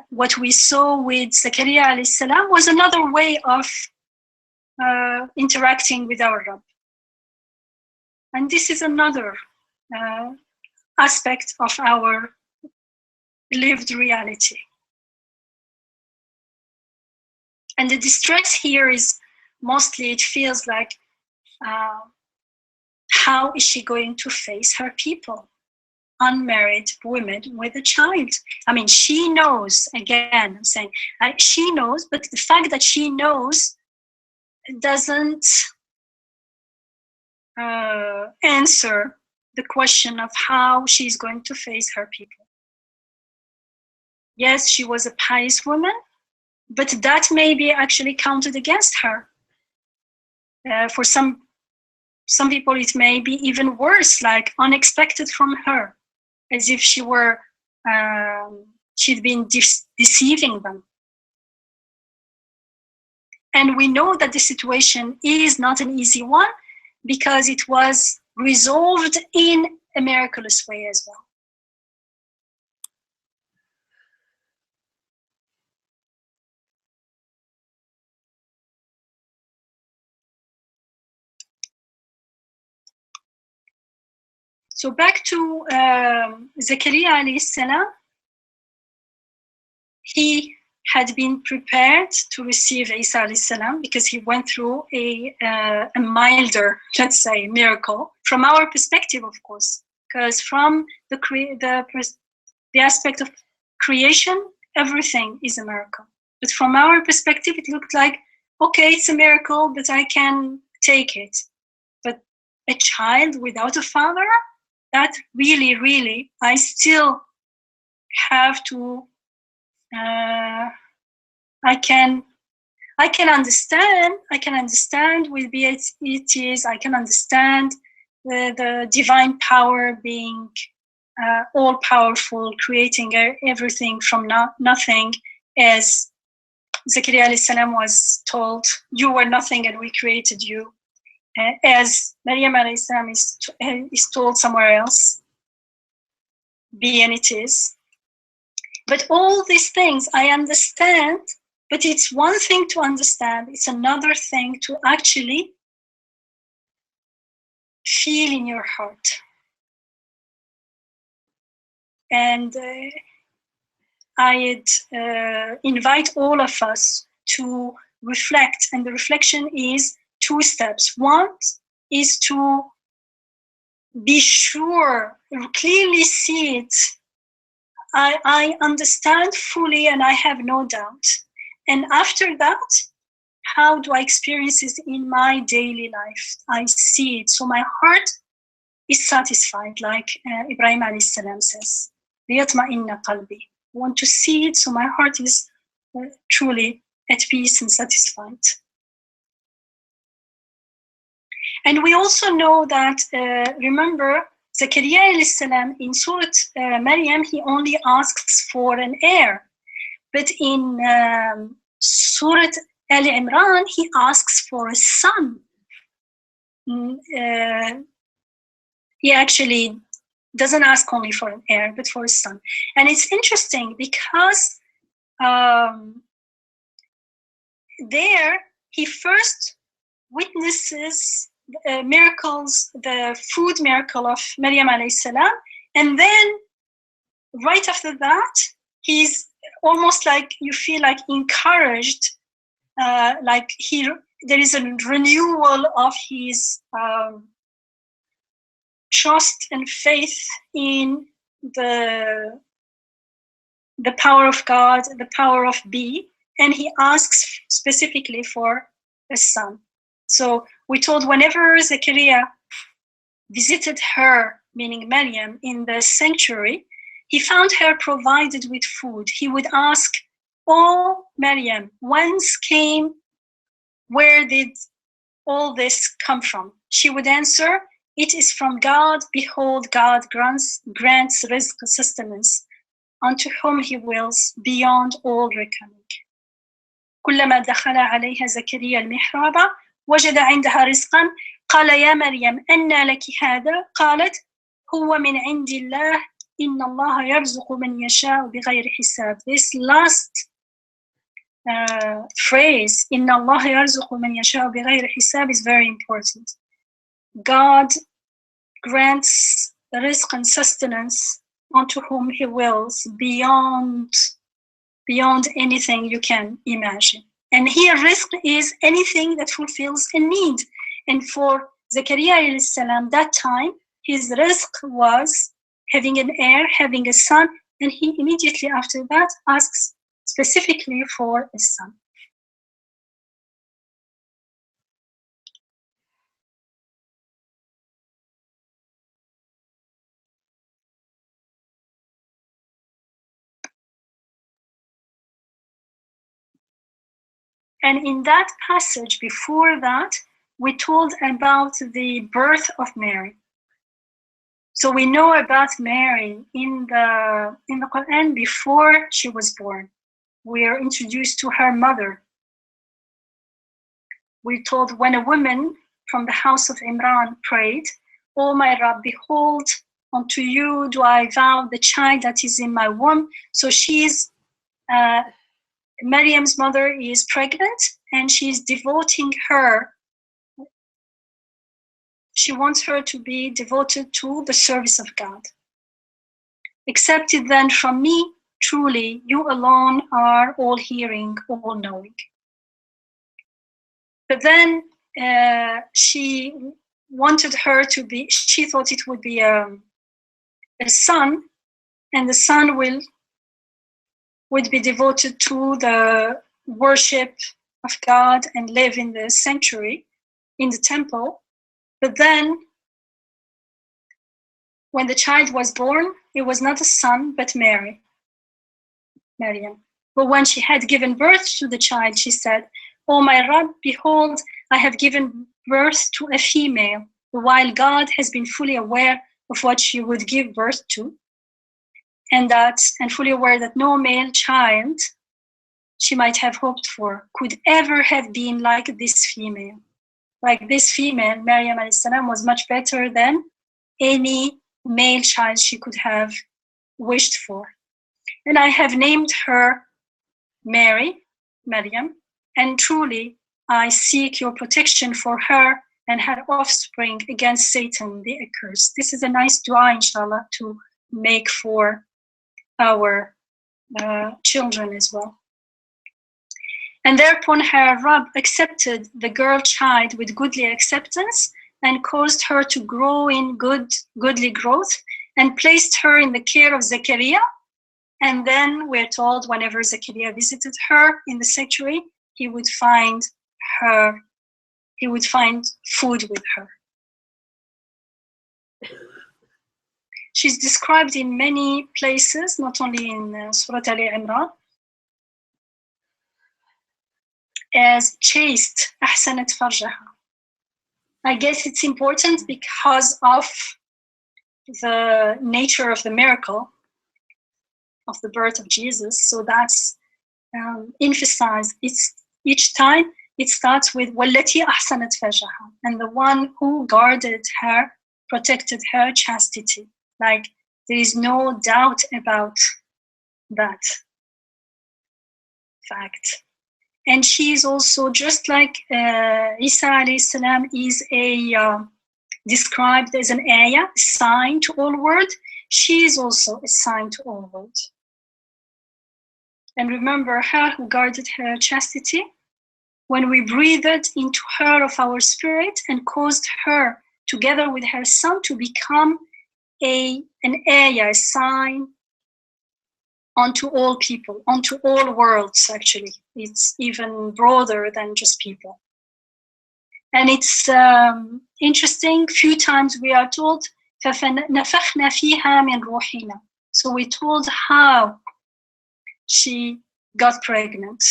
what we saw with Zakaria alayhi salam was another way of interacting with our Rabb. And this is another aspect of our lived reality. And the distress here is mostly, it feels like, how is she going to face her people? Unmarried women with a child. She knows, again, I'm saying, she knows, but the fact that she knows doesn't answer the question of how she's going to face her people. Yes, she was a pious woman, but that may be actually counted against her. For some people, it may be even worse, like unexpected from her, as if she'd been deceiving them. And we know that the situation is not an easy one because it was resolved in a miraculous way as well. So back to Zakaria alayhi salam, he had been prepared to receive Isa alayhi salam because he went through a milder, let's say, miracle from our perspective, of course, because from the aspect of creation, everything is a miracle. But from our perspective, it looked like, okay, it's a miracle, but I can take it. But a child without a father, that really, really, I still have to. I can understand. I can understand with beatitudes. I can understand the divine power being all powerful, creating everything from nothing, as Zakaria alayhi salam was told, "You were nothing, and we created you." As Maryam alayhi salam is told somewhere else, be and it is. But all these things I understand, but it's one thing to understand, it's another thing to actually feel in your heart. And I'd invite all of us to reflect, and the reflection is 2 steps. One is to be sure, clearly see it. I understand fully and I have no doubt. And after that, how do I experience it in my daily life? I see it. So my heart is satisfied, like Ibrahim alayhi salam says. لِيَطْمَئِنَّ قَلْبِي. I want to see it, so my heart is truly at peace and satisfied. And we also know that, remember, Zakaria alayhi salam in Surat Maryam, he only asks for an heir. But in Surat Al Imran, he asks for a son. He actually doesn't ask only for an heir, but for a son. And it's interesting because there he first witnesses miracles, the food miracle of Maryam alayhi salam, and then right after that, he's almost like you feel like encouraged, like there is a renewal of his trust and faith in the power of God, the power of Be, and he asks specifically for a son. So we told whenever Zakaria visited her, meaning Maryam, in the sanctuary, he found her provided with food. He would ask, "Oh, Maryam, whence came, where did all this come from?" She would answer, "It is from God. Behold, God grants rizq, sustenance, unto whom he wills, beyond all reckoning." كلما دخل عليها زكريا المحراب وجد عندها رزقا قال يا مريم أنى لك هذا قالت هو من عند الله إن الله يرزق من يشاء بغير حساب. This last phrase, إن الله يرزق من يشاء بغير حساب, is very important. God grants rizq and sustenance unto whom he wills, beyond anything you can imagine. And here rizq is anything that fulfills a need. And for Zakaria alayhi salam, that time, his rizq was having an heir, having a son, and he immediately after that asks specifically for a son. And in that passage before that, we told about the birth of Mary. So we know about Mary in the Quran before she was born. We are introduced to her mother. We told when a woman from the house of Imran prayed, "O my Rabb, behold, unto you do I vow the child that is in my womb." So Maryam's mother is pregnant and she's devoting her. She wants her to be devoted to the service of God. "Accept it then from me, truly you alone are all hearing, all knowing." But then she wanted her to be, she thought it would be a son, and the son would be devoted to the worship of God and live in the sanctuary, in the temple. But then, when the child was born, it was not a son, but Maryam. But when she had given birth to the child, she said, "O my Rabb, behold, I have given birth to a female, while God has been fully aware of what she would give birth to, and fully aware that no male child she might have hoped for could ever have been like this female." Like this female, Maryam alayhi salam, was much better than any male child she could have wished for. "And I have named her Maryam, and truly I seek your protection for her and her offspring against Satan the accursed." This is a nice dua, inshallah, to make for our children as well. "And thereupon her Rabb accepted the girl child with goodly acceptance and caused her to grow in goodly growth and placed her in the care of Zakaria. And then we're told whenever Zakaria visited her in the sanctuary, he would find food with her. She's described in many places, not only in Surat Al Imran, as chaste, أحسنت فرجها. I guess it's important because of the nature of the miracle of the birth of Jesus. So that's emphasized. It's each time it starts with وَالَّتِي أَحْسَنَتْ فَرْجَهَا, and the one who guarded her, protected her chastity. Like, there is no doubt about that fact. And she is also, just like Isa alayhi salam is described as an ayah, sign to all world, she is also a sign to all world. And remember, her who guarded her chastity, when we breathed into her of our spirit and caused her, together with her son, to become an ayah, a sign onto all people, onto all worlds, actually. It's even broader than just people. And it's interesting, few times we are told, فَنَفَخْنَا فِيهَا مِنْ رُوحِنَا. So we told how she got pregnant.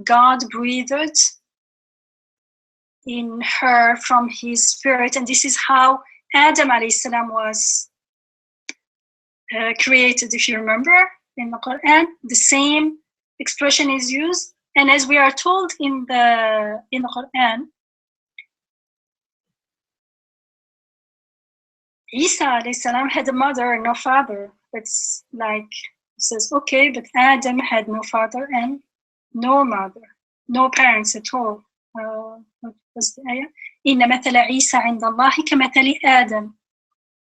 God breathed in her from his spirit, and this is how Adam alayhi salam was created, if you remember. In the Quran, the same expression is used, and as we are told in the Quran, Isa alayhi salam had a mother and no father. It's like, it says, okay, but Adam had no father and no mother, no parents at all. What was the ayah? إن مثل عيسى عند الله كمثل آدم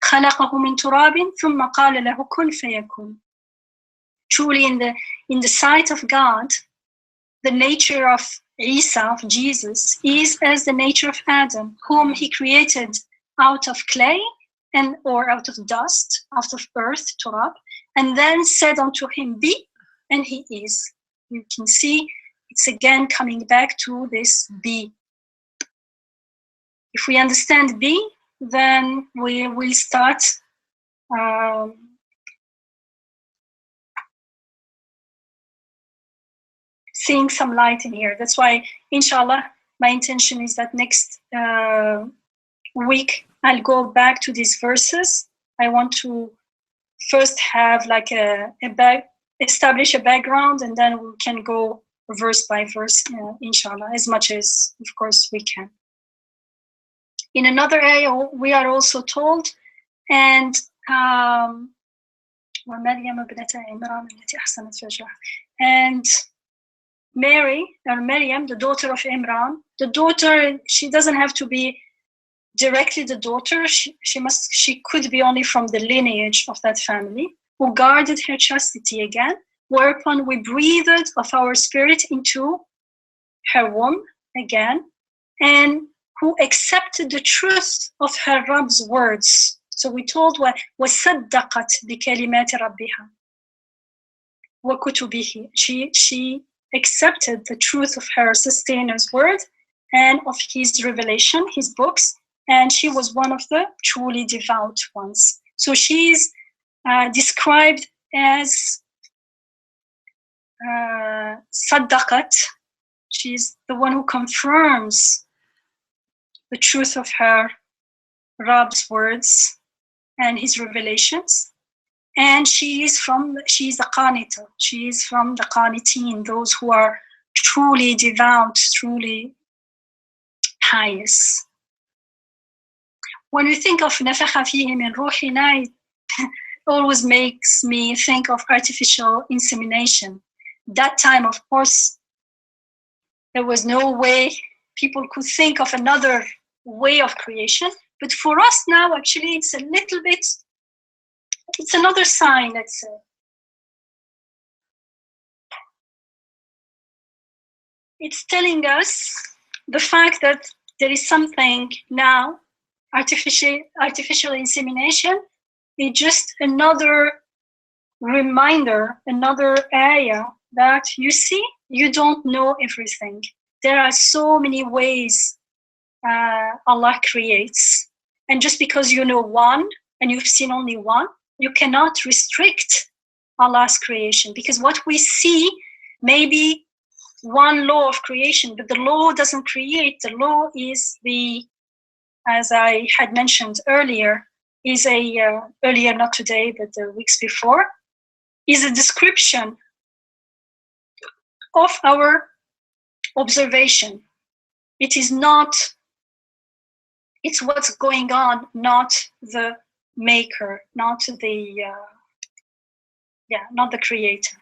خلقه من تراب ثم قال له كن فيكون. Truly, in the sight of God, the nature of Isa, of Jesus, is as the nature of Adam, whom he created out of clay or out of dust, out of earth, turab, and then said unto him, be, and he is. You can see it's again coming back to this be. If we understand be, then we will start seeing some light in here. That's why, inshallah, my intention is that next week I'll go back to these verses. I want to first have like establish a background, and then we can go verse by verse, inshallah, as much as, of course, we can. In another area, we are also told, and وَمَرْيَمَ ابْنَتَ عِمْرَانَ الَّتِي أَحْسَنَتْ فَرْجَهَا, and Maryam, the daughter of Imran, the daughter, she doesn't have to be directly the daughter. She could be only from the lineage of that family, who guarded her chastity again, whereupon we breathed of our spirit into her womb again, and who accepted the truth of her Rabb's words. So we told وَصَدَّقَتْ بِكَلِمَاتِ رَبِّهَا وَكُتُبِهِ. She accepted the truth of her sustainer''s word and of his revelation, his books, and she was one of the truly devout ones. So she's described as Saddaqat. She's the one who confirms the truth of her Rabb's words and his revelations. And she's a qanita. She is from the qanitin, those who are truly devout, truly pious. When we think of نَفَخَ فِيهِ مِنْ رُوحِنَا, it always makes me think of artificial insemination. That time, of course, there was no way people could think of another way of creation. But for us now, actually, it's a little bit, it's another sign, let's say. It's telling us the fact that there is something now, artificial insemination is just another reminder, another area that you see, you don't know everything. There are so many ways Allah creates. And just because you know one and you've seen only one, you cannot restrict Allah's creation, because what we see may be one law of creation, but the law doesn't create. The law is the as I had mentioned earlier, is earlier, not today, but the weeks before, is a description of our observation. It is not, it's what's going on, not the maker, not the creator.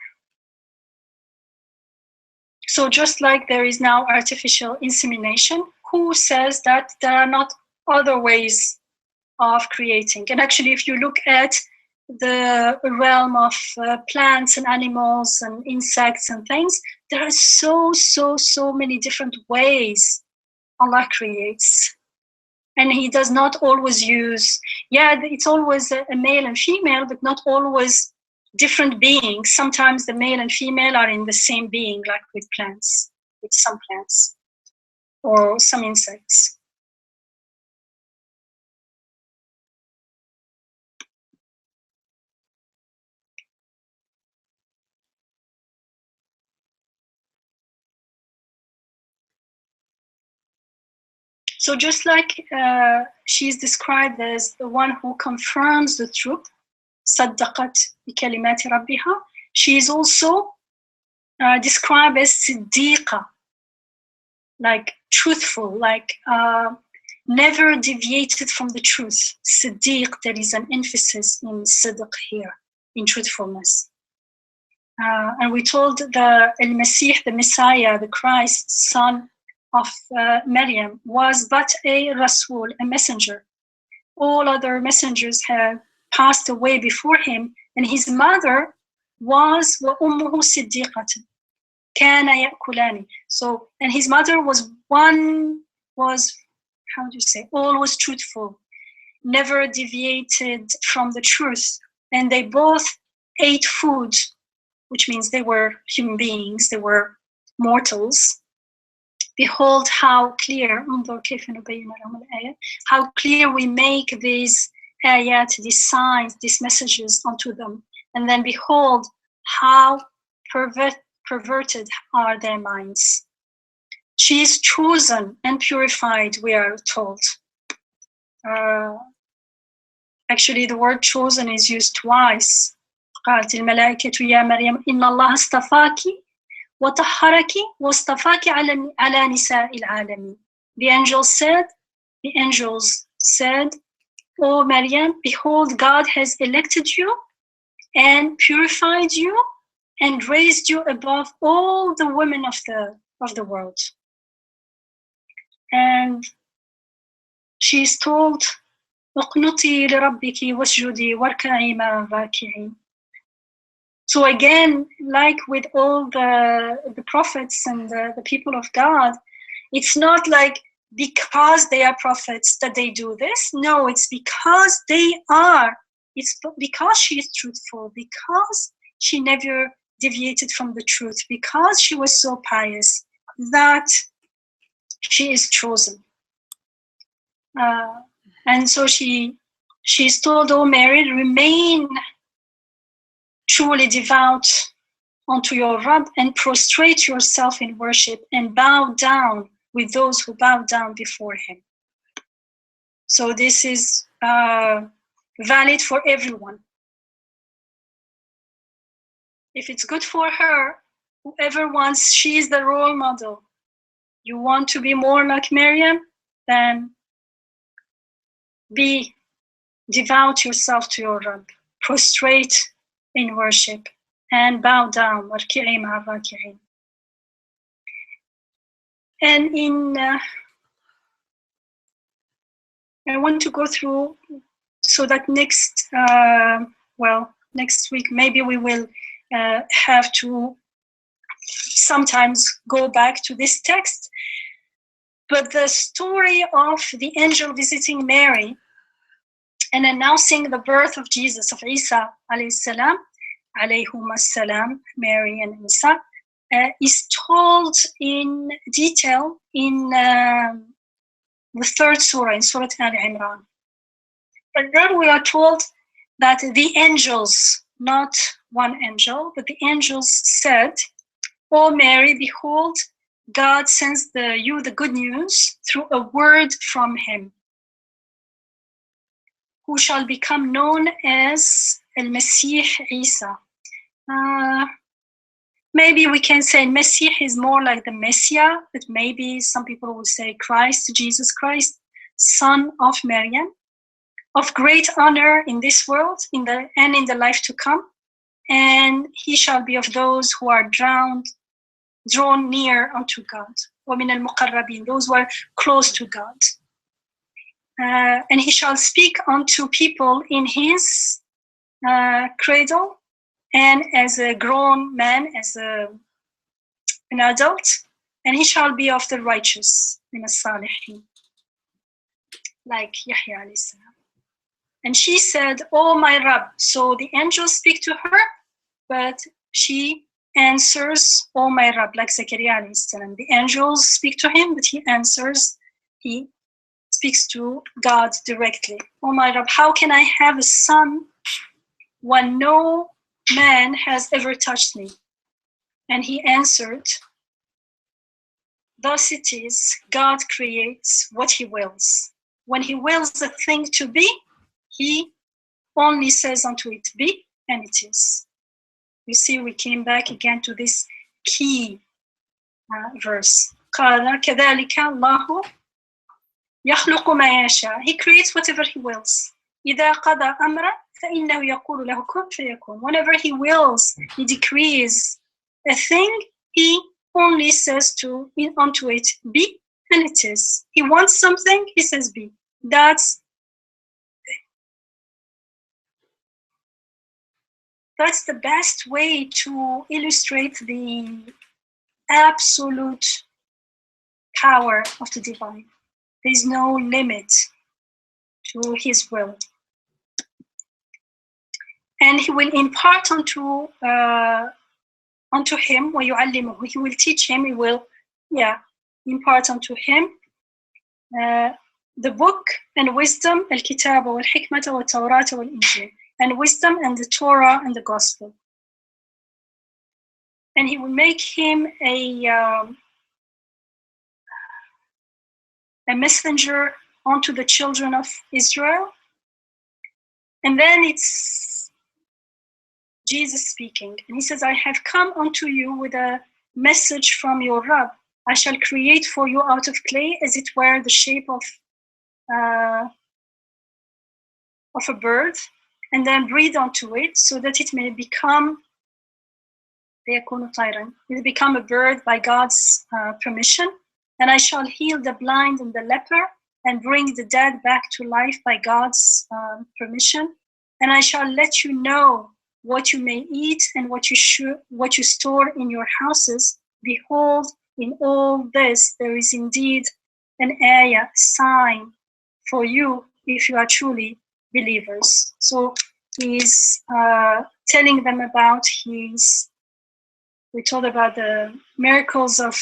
So just like there is now artificial insemination, who says that there are not other ways of creating? And actually, if you look at the realm of plants and animals and insects and things, there are so many different ways Allah creates. And He does not always use, it's always a male and female, but not always different beings. Sometimes the male and female are in the same being, like with plants, with some plants or some insects. So just like she is described as the one who confirms the truth, صدقت بكلمات ربها, she is also described as صديقة, like truthful, like never deviated from the truth. Siddiq, there is an emphasis in sidq here, in truthfulness. And we told the Al-Masih, the Messiah, the Christ, son of Maryam, was but a Rasul, a messenger. All other messengers have passed away before him, and his mother was وَأُمُّهُ صِدِّيقَةٌ كَانَ يَأْكُلَانِ. So, and his mother was always truthful, never deviated from the truth, and they both ate food, which means they were human beings, they were mortals. Behold how clear, how clear we make these ayat, these signs, these messages onto them. And then behold how perverted are their minds. She is chosen and purified, we are told. Actually, the word chosen is used twice. قالت الملائكة يا مريم إن الله اصطفاكِ وطهركِ واصطفاكِ على نساء العالمين. The angels said, O Maryam, behold, God has elected you and purified you and raised you above all the women of the world. And she is told, اقنطي لربك واسجدي واركعي مع الراكعين. So again, like with all the prophets and the people of God, it's not like because they are prophets that they do this. No, it's because they are. It's because she is truthful, because she never deviated from the truth, because she was so pious, that she is chosen. And so she's told, O Mary, remain truly devout unto your Rabb and prostrate yourself in worship and bow down with those who bow down before him. So this is valid for everyone. If it's good for her, whoever wants, she is the role model. You want to be more like Maryam, then be devout yourself to your Rabb, prostrate in worship and bow down. And I want to go through so that next week maybe we will have to sometimes go back to this text. But the story of the angel visiting Mary and announcing the birth of Jesus, of Isa alayhi salam, alayhum as-salam, Mary and Isa, is told in detail in the third surah, in Surat Al-Imran. But then we are told that the angels, not one angel, but the angels said, O Mary, behold, God sends you the good news through a word from him. who shall become known as Al-Masih Isa. Maybe we can say Messiah is more like the Messiah, but maybe some people will say Christ, Jesus Christ, son of Maryam, of great honor in this world and in the life to come. And he shall be of those who are drawn near unto God. وَمِنَ الْمُقَرَّبِينَ, those who are close to God. And he shall speak unto people in his cradle, and as a grown man, as an adult, and he shall be of the righteous, min as-salihin, like Yahya alayhi salam. And she said, "Oh my Rabb." So the angels speak to her, but she answers, "Oh my Rabb," like Zakaria alayhi salam. The angels speak to him, but he answers, he speaks to God directly. "Oh my Rabb, how can I have a son when no man has ever touched me?" And he answered, "Thus it is, God creates what he wills. When he wills a thing to be, he only says unto it, be, and it is." You see, we came back again to this key verse. قَالَ كَذَلِكَ اللَّهُ يَخْلُقُ مَا يَشَاءُ. He creates whatever he wills. إِذَا قَضَى أَمْرًا فَإِنَّهُ يَقُولُ لَهُ كُنْ فَيَكُونُ. Whenever he wills, he decrees a thing, he only says unto it, be, and it is. He wants something, he says be. That's the best way to illustrate the absolute power of the divine. There is no limit to his will. And he will impart unto him, وَيُعَلِّمُهُ. He will teach him, he will impart unto him the book and wisdom, الكتاب والحكمة والتوراة والإنجيل, and wisdom and the Torah and the Gospel. And he will make him a messenger unto the children of Israel. And then it's Jesus speaking. And he says, "I have come unto you with a message from your Rabb. I shall create for you out of clay, as it were the shape of a bird, and then breathe onto it, so that it may become a bird by God's permission. And I shall heal the blind and the leper, and bring the dead back to life by God's permission. And I shall let you know what you may eat and what you store in your houses. Behold, in all this there is indeed an ayah, sign for you, if you are truly believers." So he's telling them about we told about the miracles of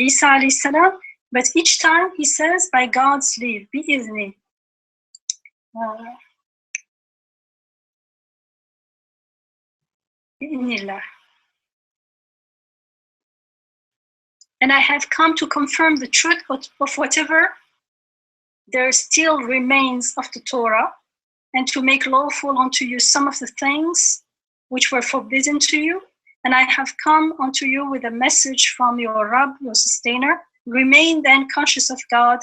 Isa alayhi salam, but each time he says, by God's leave, bi-idhni. And I have come to confirm the truth of whatever there still remains of the Torah, and to make lawful unto you some of the things which were forbidden to you. And I have come unto you with a message from your Rabb, your sustainer. Remain then conscious of God,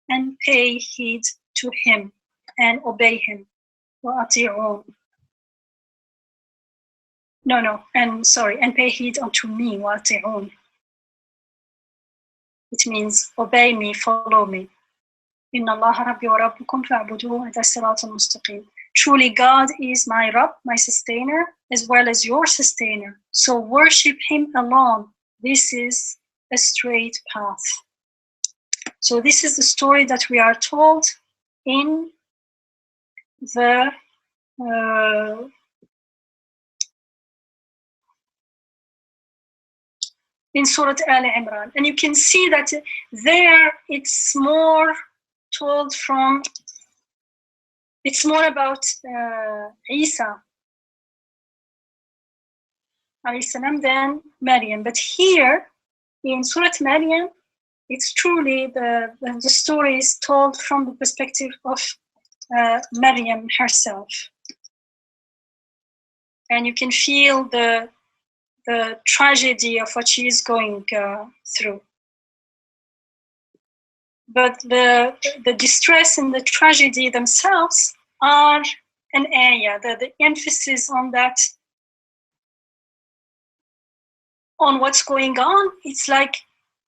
and pay heed to him, and obey him. And pay heed unto me, وَأَطِيعُونَ. It means obey me, follow me. Inna Allah Rabbi wa Rabbukum fa'buduhu hada siratal mustaqim. Truly God is my Rabb, my sustainer, as well as your sustainer. So worship him alone. This is a straight path. So this is the story that we are told in the in Surat Al-Imran. And you can see that there it's more told from, it's more about Isa alayhi salam than Maryam. But here in Surat Maryam, it's truly the story is told from the perspective of Maryam herself. And you can feel the tragedy of what she is going through. But the distress and the tragedy themselves are an area, the emphasis on that, on what's going on. It's like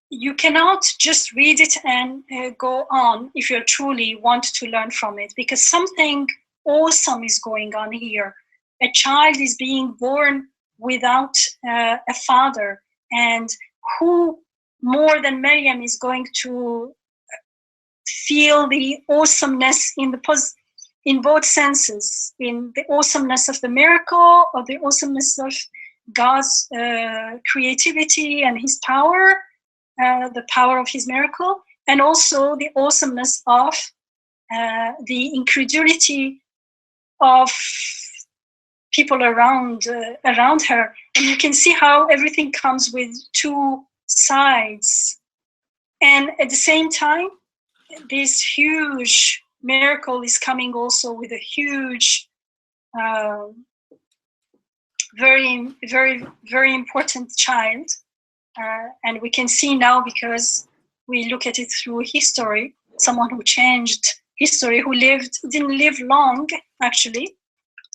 you cannot just read it and go on if you truly want to learn from it, because something awesome is going on here. A child is being born without a father, and who more than Maryam is going to feel the awesomeness in both senses, in the awesomeness of the miracle, or the awesomeness of God's creativity and his power, the power of his miracle, and also the awesomeness of the incredulity of people around her. And you can see how everything comes with two sides. And at the same time, this huge miracle is coming also with a huge, very, very, very important child. And we can see now, because we look at it through history, someone who changed history, who didn't live long, actually.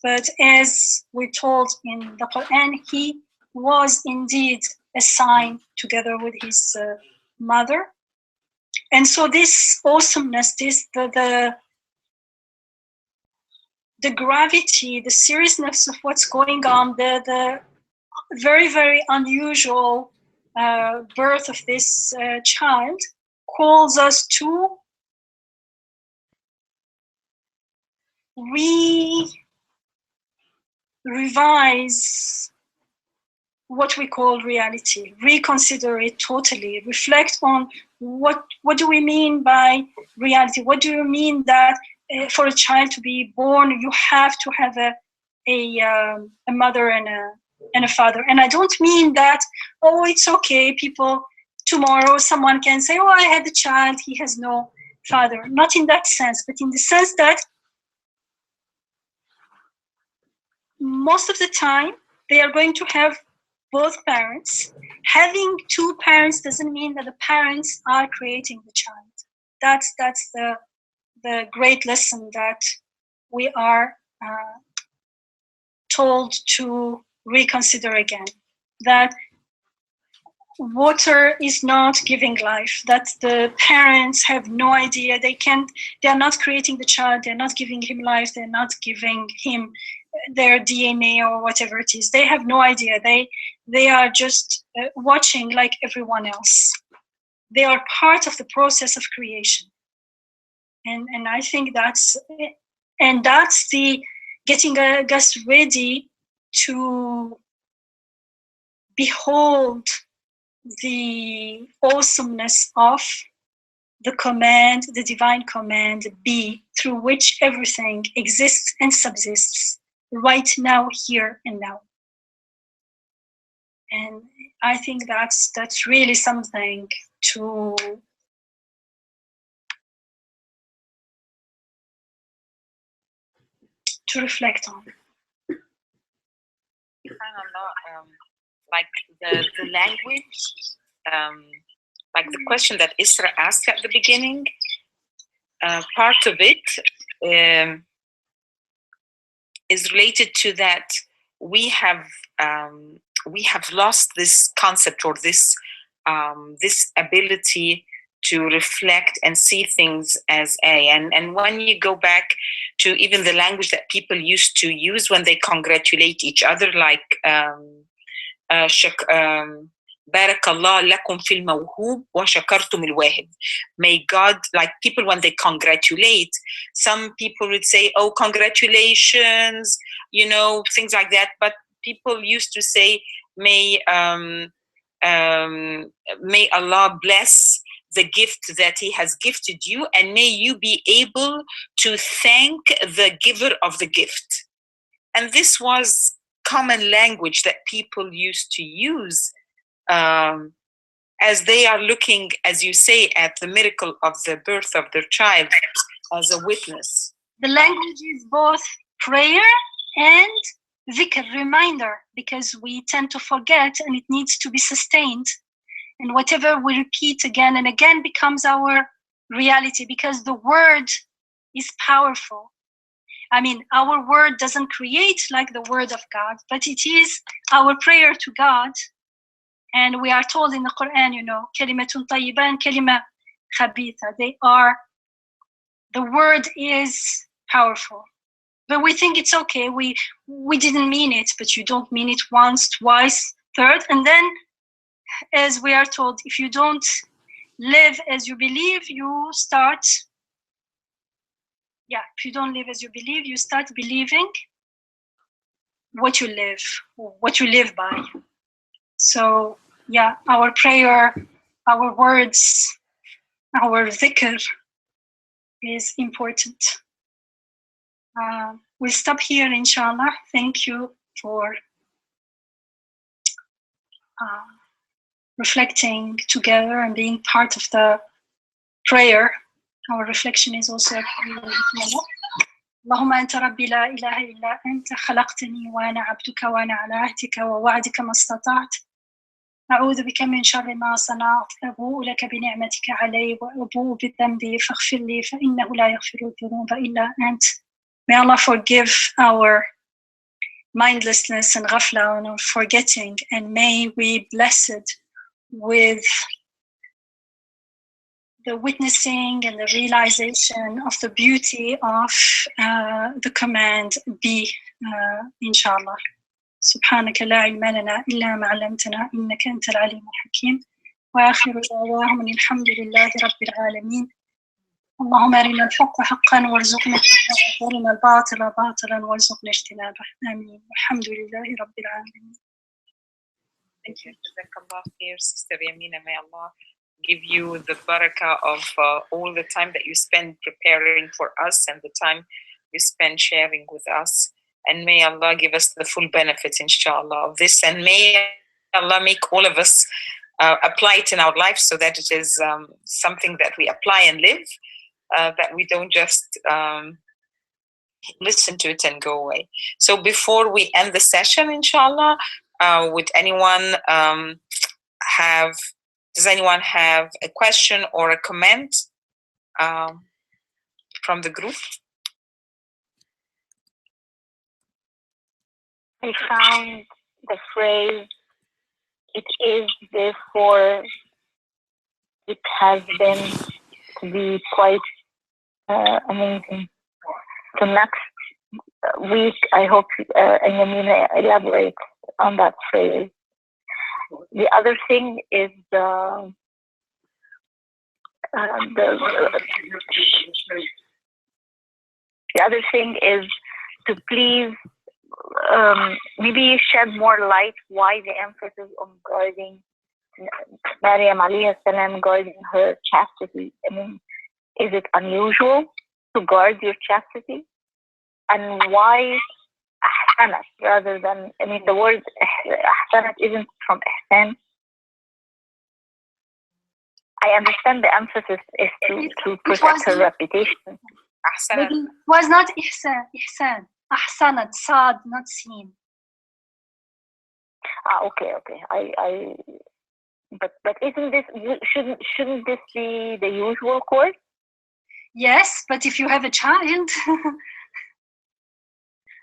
But as we're told in the Quran, he was indeed a sign together with his mother. And so this awesomeness, the gravity, the seriousness of what's going on, the very, very unusual birth of this child calls us to revise what we call reality, reconsider it totally, reflect on what do we mean by reality? What do you mean that for a child to be born, you have to have a mother and a father? And I don't mean that, oh, it's okay, people, tomorrow someone can say, oh, I had a child, he has no father. Not in that sense, but in the sense that most of the time they are going to have both parents. Having two parents doesn't mean that the parents are creating the child. That's the great lesson that we are told to reconsider again. That water is not giving life, that the parents have no idea, they are not creating the child, they're not giving him life, they're not giving him their DNA or whatever it is. They have no idea. They are just watching like everyone else. They are part of the process of creation. And I think that's the getting us ready to behold the awesomeness of the command, the divine command, be, through which everything exists and subsists right now, here and now. And I think that's really something to reflect on. Like the language, like the question that Isra asked at the beginning, part of it is related to that we have lost this concept, or this ability to reflect and see things as and when you go back to even the language that people used to use when they congratulate each other, like بارك الله لكم في الموهوب وشكرتم الواهب. May God, like people when they congratulate, some people would say, oh, congratulations, things like that. But people used to say, may Allah bless the gift that he has gifted you, and may you be able to thank the giver of the gift. And this was common language that people used to use as they are looking, as you say, at the miracle of the birth of their child as a witness. The language is both prayer and dhikr, reminder, because we tend to forget and it needs to be sustained. And whatever we repeat again and again becomes our reality, because the word is powerful. I mean, our word doesn't create like the word of God, but it is our prayer to God. And we are told in the Quran, you know, kalimatun tayyiban, kalima khabitha. The word is powerful. But we think it's okay, we didn't mean it, but you don't mean it once, twice, third. And then, as we are told, if you don't live as you believe, you start, if you don't live as you believe, you start believing what you live by. So, our prayer, our words, our dhikr is important. We'll stop here, inshallah. Thank you for reflecting together and being part of the prayer. Our reflection is also a prayer. اللهم أنت ربي لا إله إلا أنت خلقتني وأنا عبدك وأنا على عهدك ووعدك ما استطعت أعوذ بك من شر ما صنعت أبوء لك بنعمتك علي وأبوء بذنبي فاغفر لي فإنه لا يغفر الذنوب إلا أنت. May Allah forgive our mindlessness and ghafla and our forgetting, and may we be blessed with the witnessing and the realization of the beauty of the command be, inshallah. سبحانك لا علم لنا إلا ما علمتنا إنك أنت العليم الحكيم وآخر دعواهم الحمد لله رب العالمين. اللهم أرنا الحق حقا وارزقنا اتباعه وأرنا الباطل باطلا وارزقنا اجتنابه. آمين. والحمد لله رب العالمين. Thank you. Jazakallah khair, Sister Yamina. May Allah give you the barakah of all the time that you spend preparing for us and the time you spend sharing with us. And may Allah give us the full benefit, inshallah, of this. And may Allah make all of us apply it in our life so that it is something that we apply and live, that we don't just listen to it and go away. So before we end the session, inshallah, does anyone have a question or a comment from the group? I found the phrase, it is therefore, it has been, to be quite amazing. So next week, I hope Yamina elaborates on that phrase. The other thing is the other thing is to please maybe shed more light why the emphasis on guarding Maryam alayhi salam, guarding her chastity. I mean, is it unusual to guard your chastity? And why ahsanat rather than, I mean, the word ahsanat isn't from ihsan. I understand the emphasis is to protect her reputation. But it was not ihsan. Ahsanat, sad, not seen. Okay. But isn't this, shouldn't this be the usual course? Yes, but if you have a child,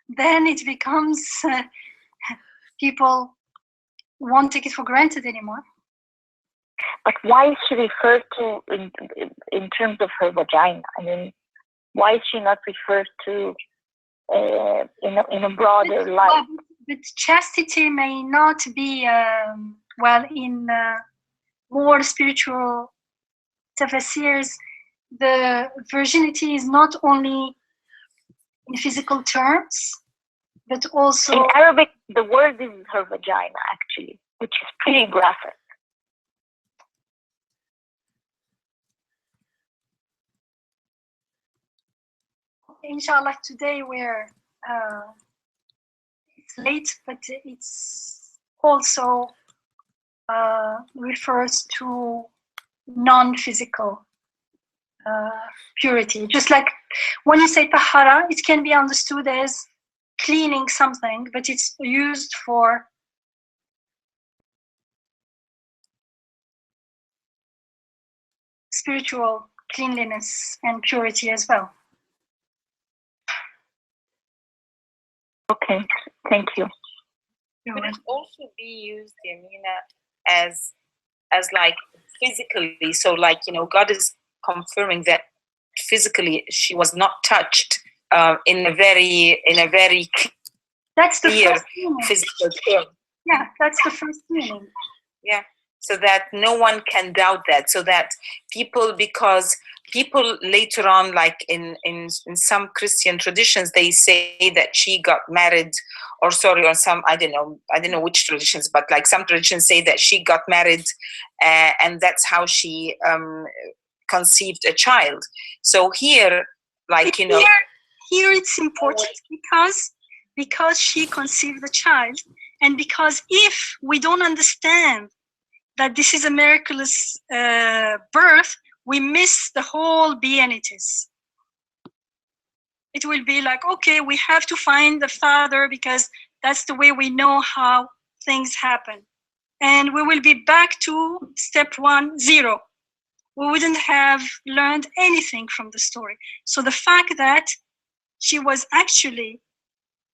then it becomes people won't take it for granted anymore. But why is she referred to in terms of her vagina? I mean, why is she not referred to in a broader light? But chastity may not be in more spiritual tafsirs. The virginity is not only in physical terms, but also in Arabic. The word is her vagina, actually, which is pretty graphic. Inshallah, today it's late, but it's also refers to non-physical purity, just like When you say tahara, it can be understood as cleaning something, but it's used for spiritual cleanliness and purity as well. Okay, thank you. Could it also be used, Yamina, as like physically? So, like, you know, God is confirming that physically she was not touched in a very That's the clear first meaning. physical term. Yeah, that's the first meaning. Yeah, so that no one can doubt that. So that because people later on, like in some Christian traditions, they say that she got married, or some, I don't know which traditions, but like some traditions say that she got married, and that's how she conceived a child. So here, like, you know, here it's important because she conceived the child, and because if we don't understand that this is a miraculous birth, we miss the whole beanities. It will be like, okay, we have to find the father because that's the way we know how things happen. And we will be back to step 1, 0. We wouldn't have learned anything from the story. So the fact that she was actually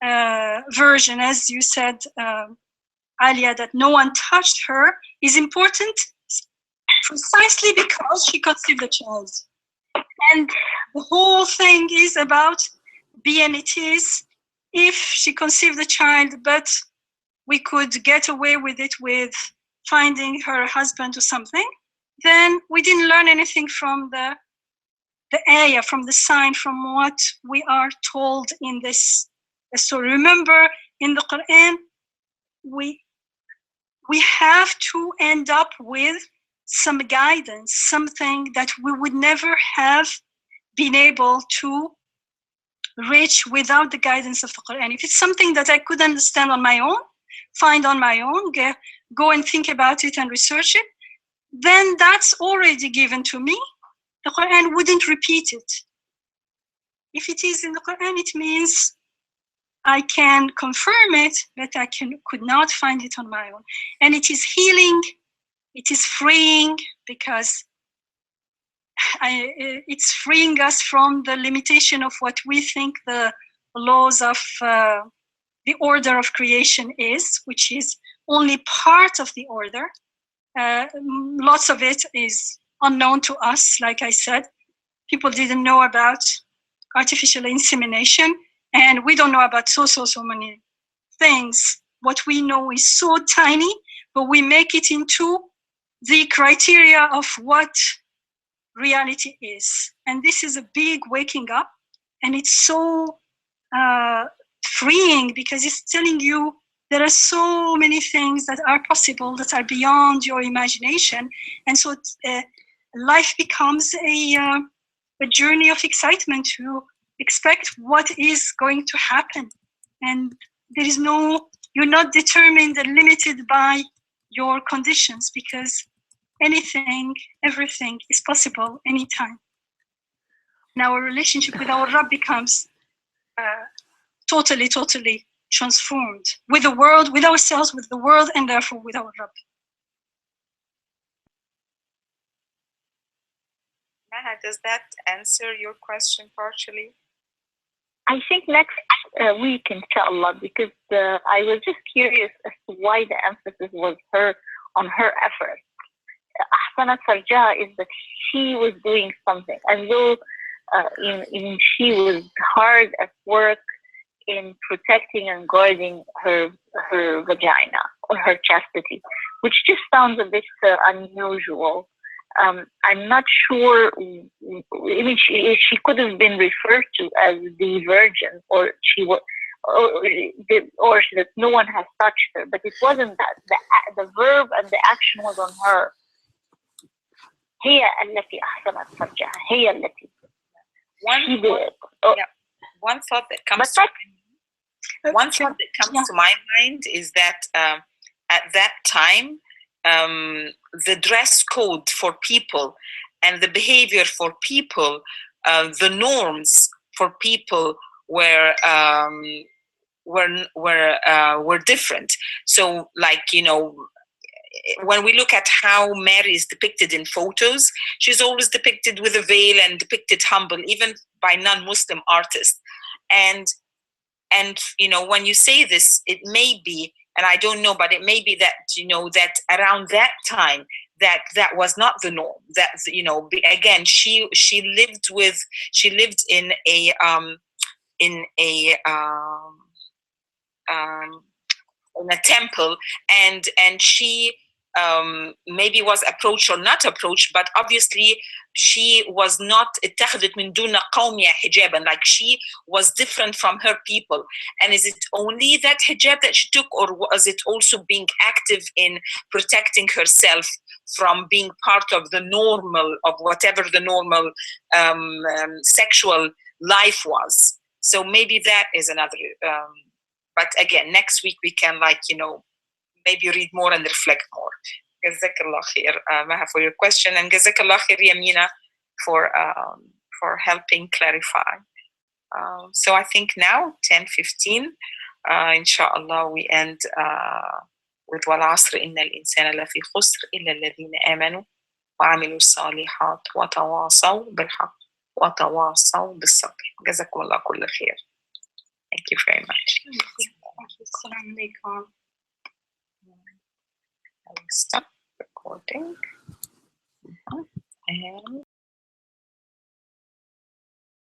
virgin, as you said, Alia, that no one touched her, is important precisely because she conceived the child. And the whole thing is about beanities. If she conceived the child, but we could get away with it with finding her husband or something, then we didn't learn anything from the ayah, from the sign, from what we are told in this story. Remember, in the Quran, we have to end up with some guidance, something that we would never have been able to reach without the guidance of the Quran. If it's something that I could understand on my own, find on my own, go and think about it and research it, then that's already given to me. The Quran wouldn't repeat it. If it is in the Quran, it means I can confirm it, but I could not find it on my own. And it is healing, it is freeing, because it's freeing us from the limitation of what we think the laws of the order of creation is, which is only part of the order. Lots of it is unknown to us, like I said. People didn't know about artificial insemination, and we don't know about so many things. What we know is so tiny, but we make it into the criteria of what reality is. And this is a big waking up, and it's so freeing, because it's telling you there are so many things that are possible that are beyond your imagination. And so life becomes a journey of excitement to expect what is going to happen. And you're not determined and limited by your conditions, because everything is possible anytime. And our relationship with our Rabb becomes totally transformed with the world, with ourselves, with the world, and therefore with our Rabb. Maha, does that answer your question partially? I think next week, inshallah, because I was just curious as to why the emphasis was on her effort. Ahsanat Farjaha is that she was doing something, as though she was hard at work in protecting and guarding her vagina or her chastity, which just sounds a bit unusual. I'm not sure. I mean, she could have been referred to as the virgin, or she was, or that no one has touched her. But it wasn't that. The verb and the action was on her. هي التي أحسنت فرجها. هي التي. She did. One thought that comes to my mind is that at that time, the dress code for people and the behavior for people the norms for people were different. So, like, you know, when we look at how Mary is depicted in photos, she's always depicted with a veil and depicted humble, even by non-Muslim artists. And you know, when you say this, it may be, and I don't know, but it may be that, you know, that around that time, that was not the norm. That, you know, again, she lived in a temple, and she maybe was approached or not approached, but obviously she was not اتخذت من دون قومها حجابا, like she was different from her people. And is it only that hijab that she took, or was it also being active in protecting herself from being part of the normal, of whatever the normal sexual life was? So maybe that is another but again, next week we can, like, you know, maybe read more and reflect more. Jazakallah khair, Maha, for your question, and Jazakallah khair, Yamina, for helping clarify. So I think now 10:15, inshallah, we end with والعصر إن الإنسان لفي خسر إلا الذين آمنوا وعملوا الصالحات وتواصوا بالحق وتواصوا بالصبر. جزاكم الله كل خير. Thank you very much. Assalamu alaikum. I will stop recording. And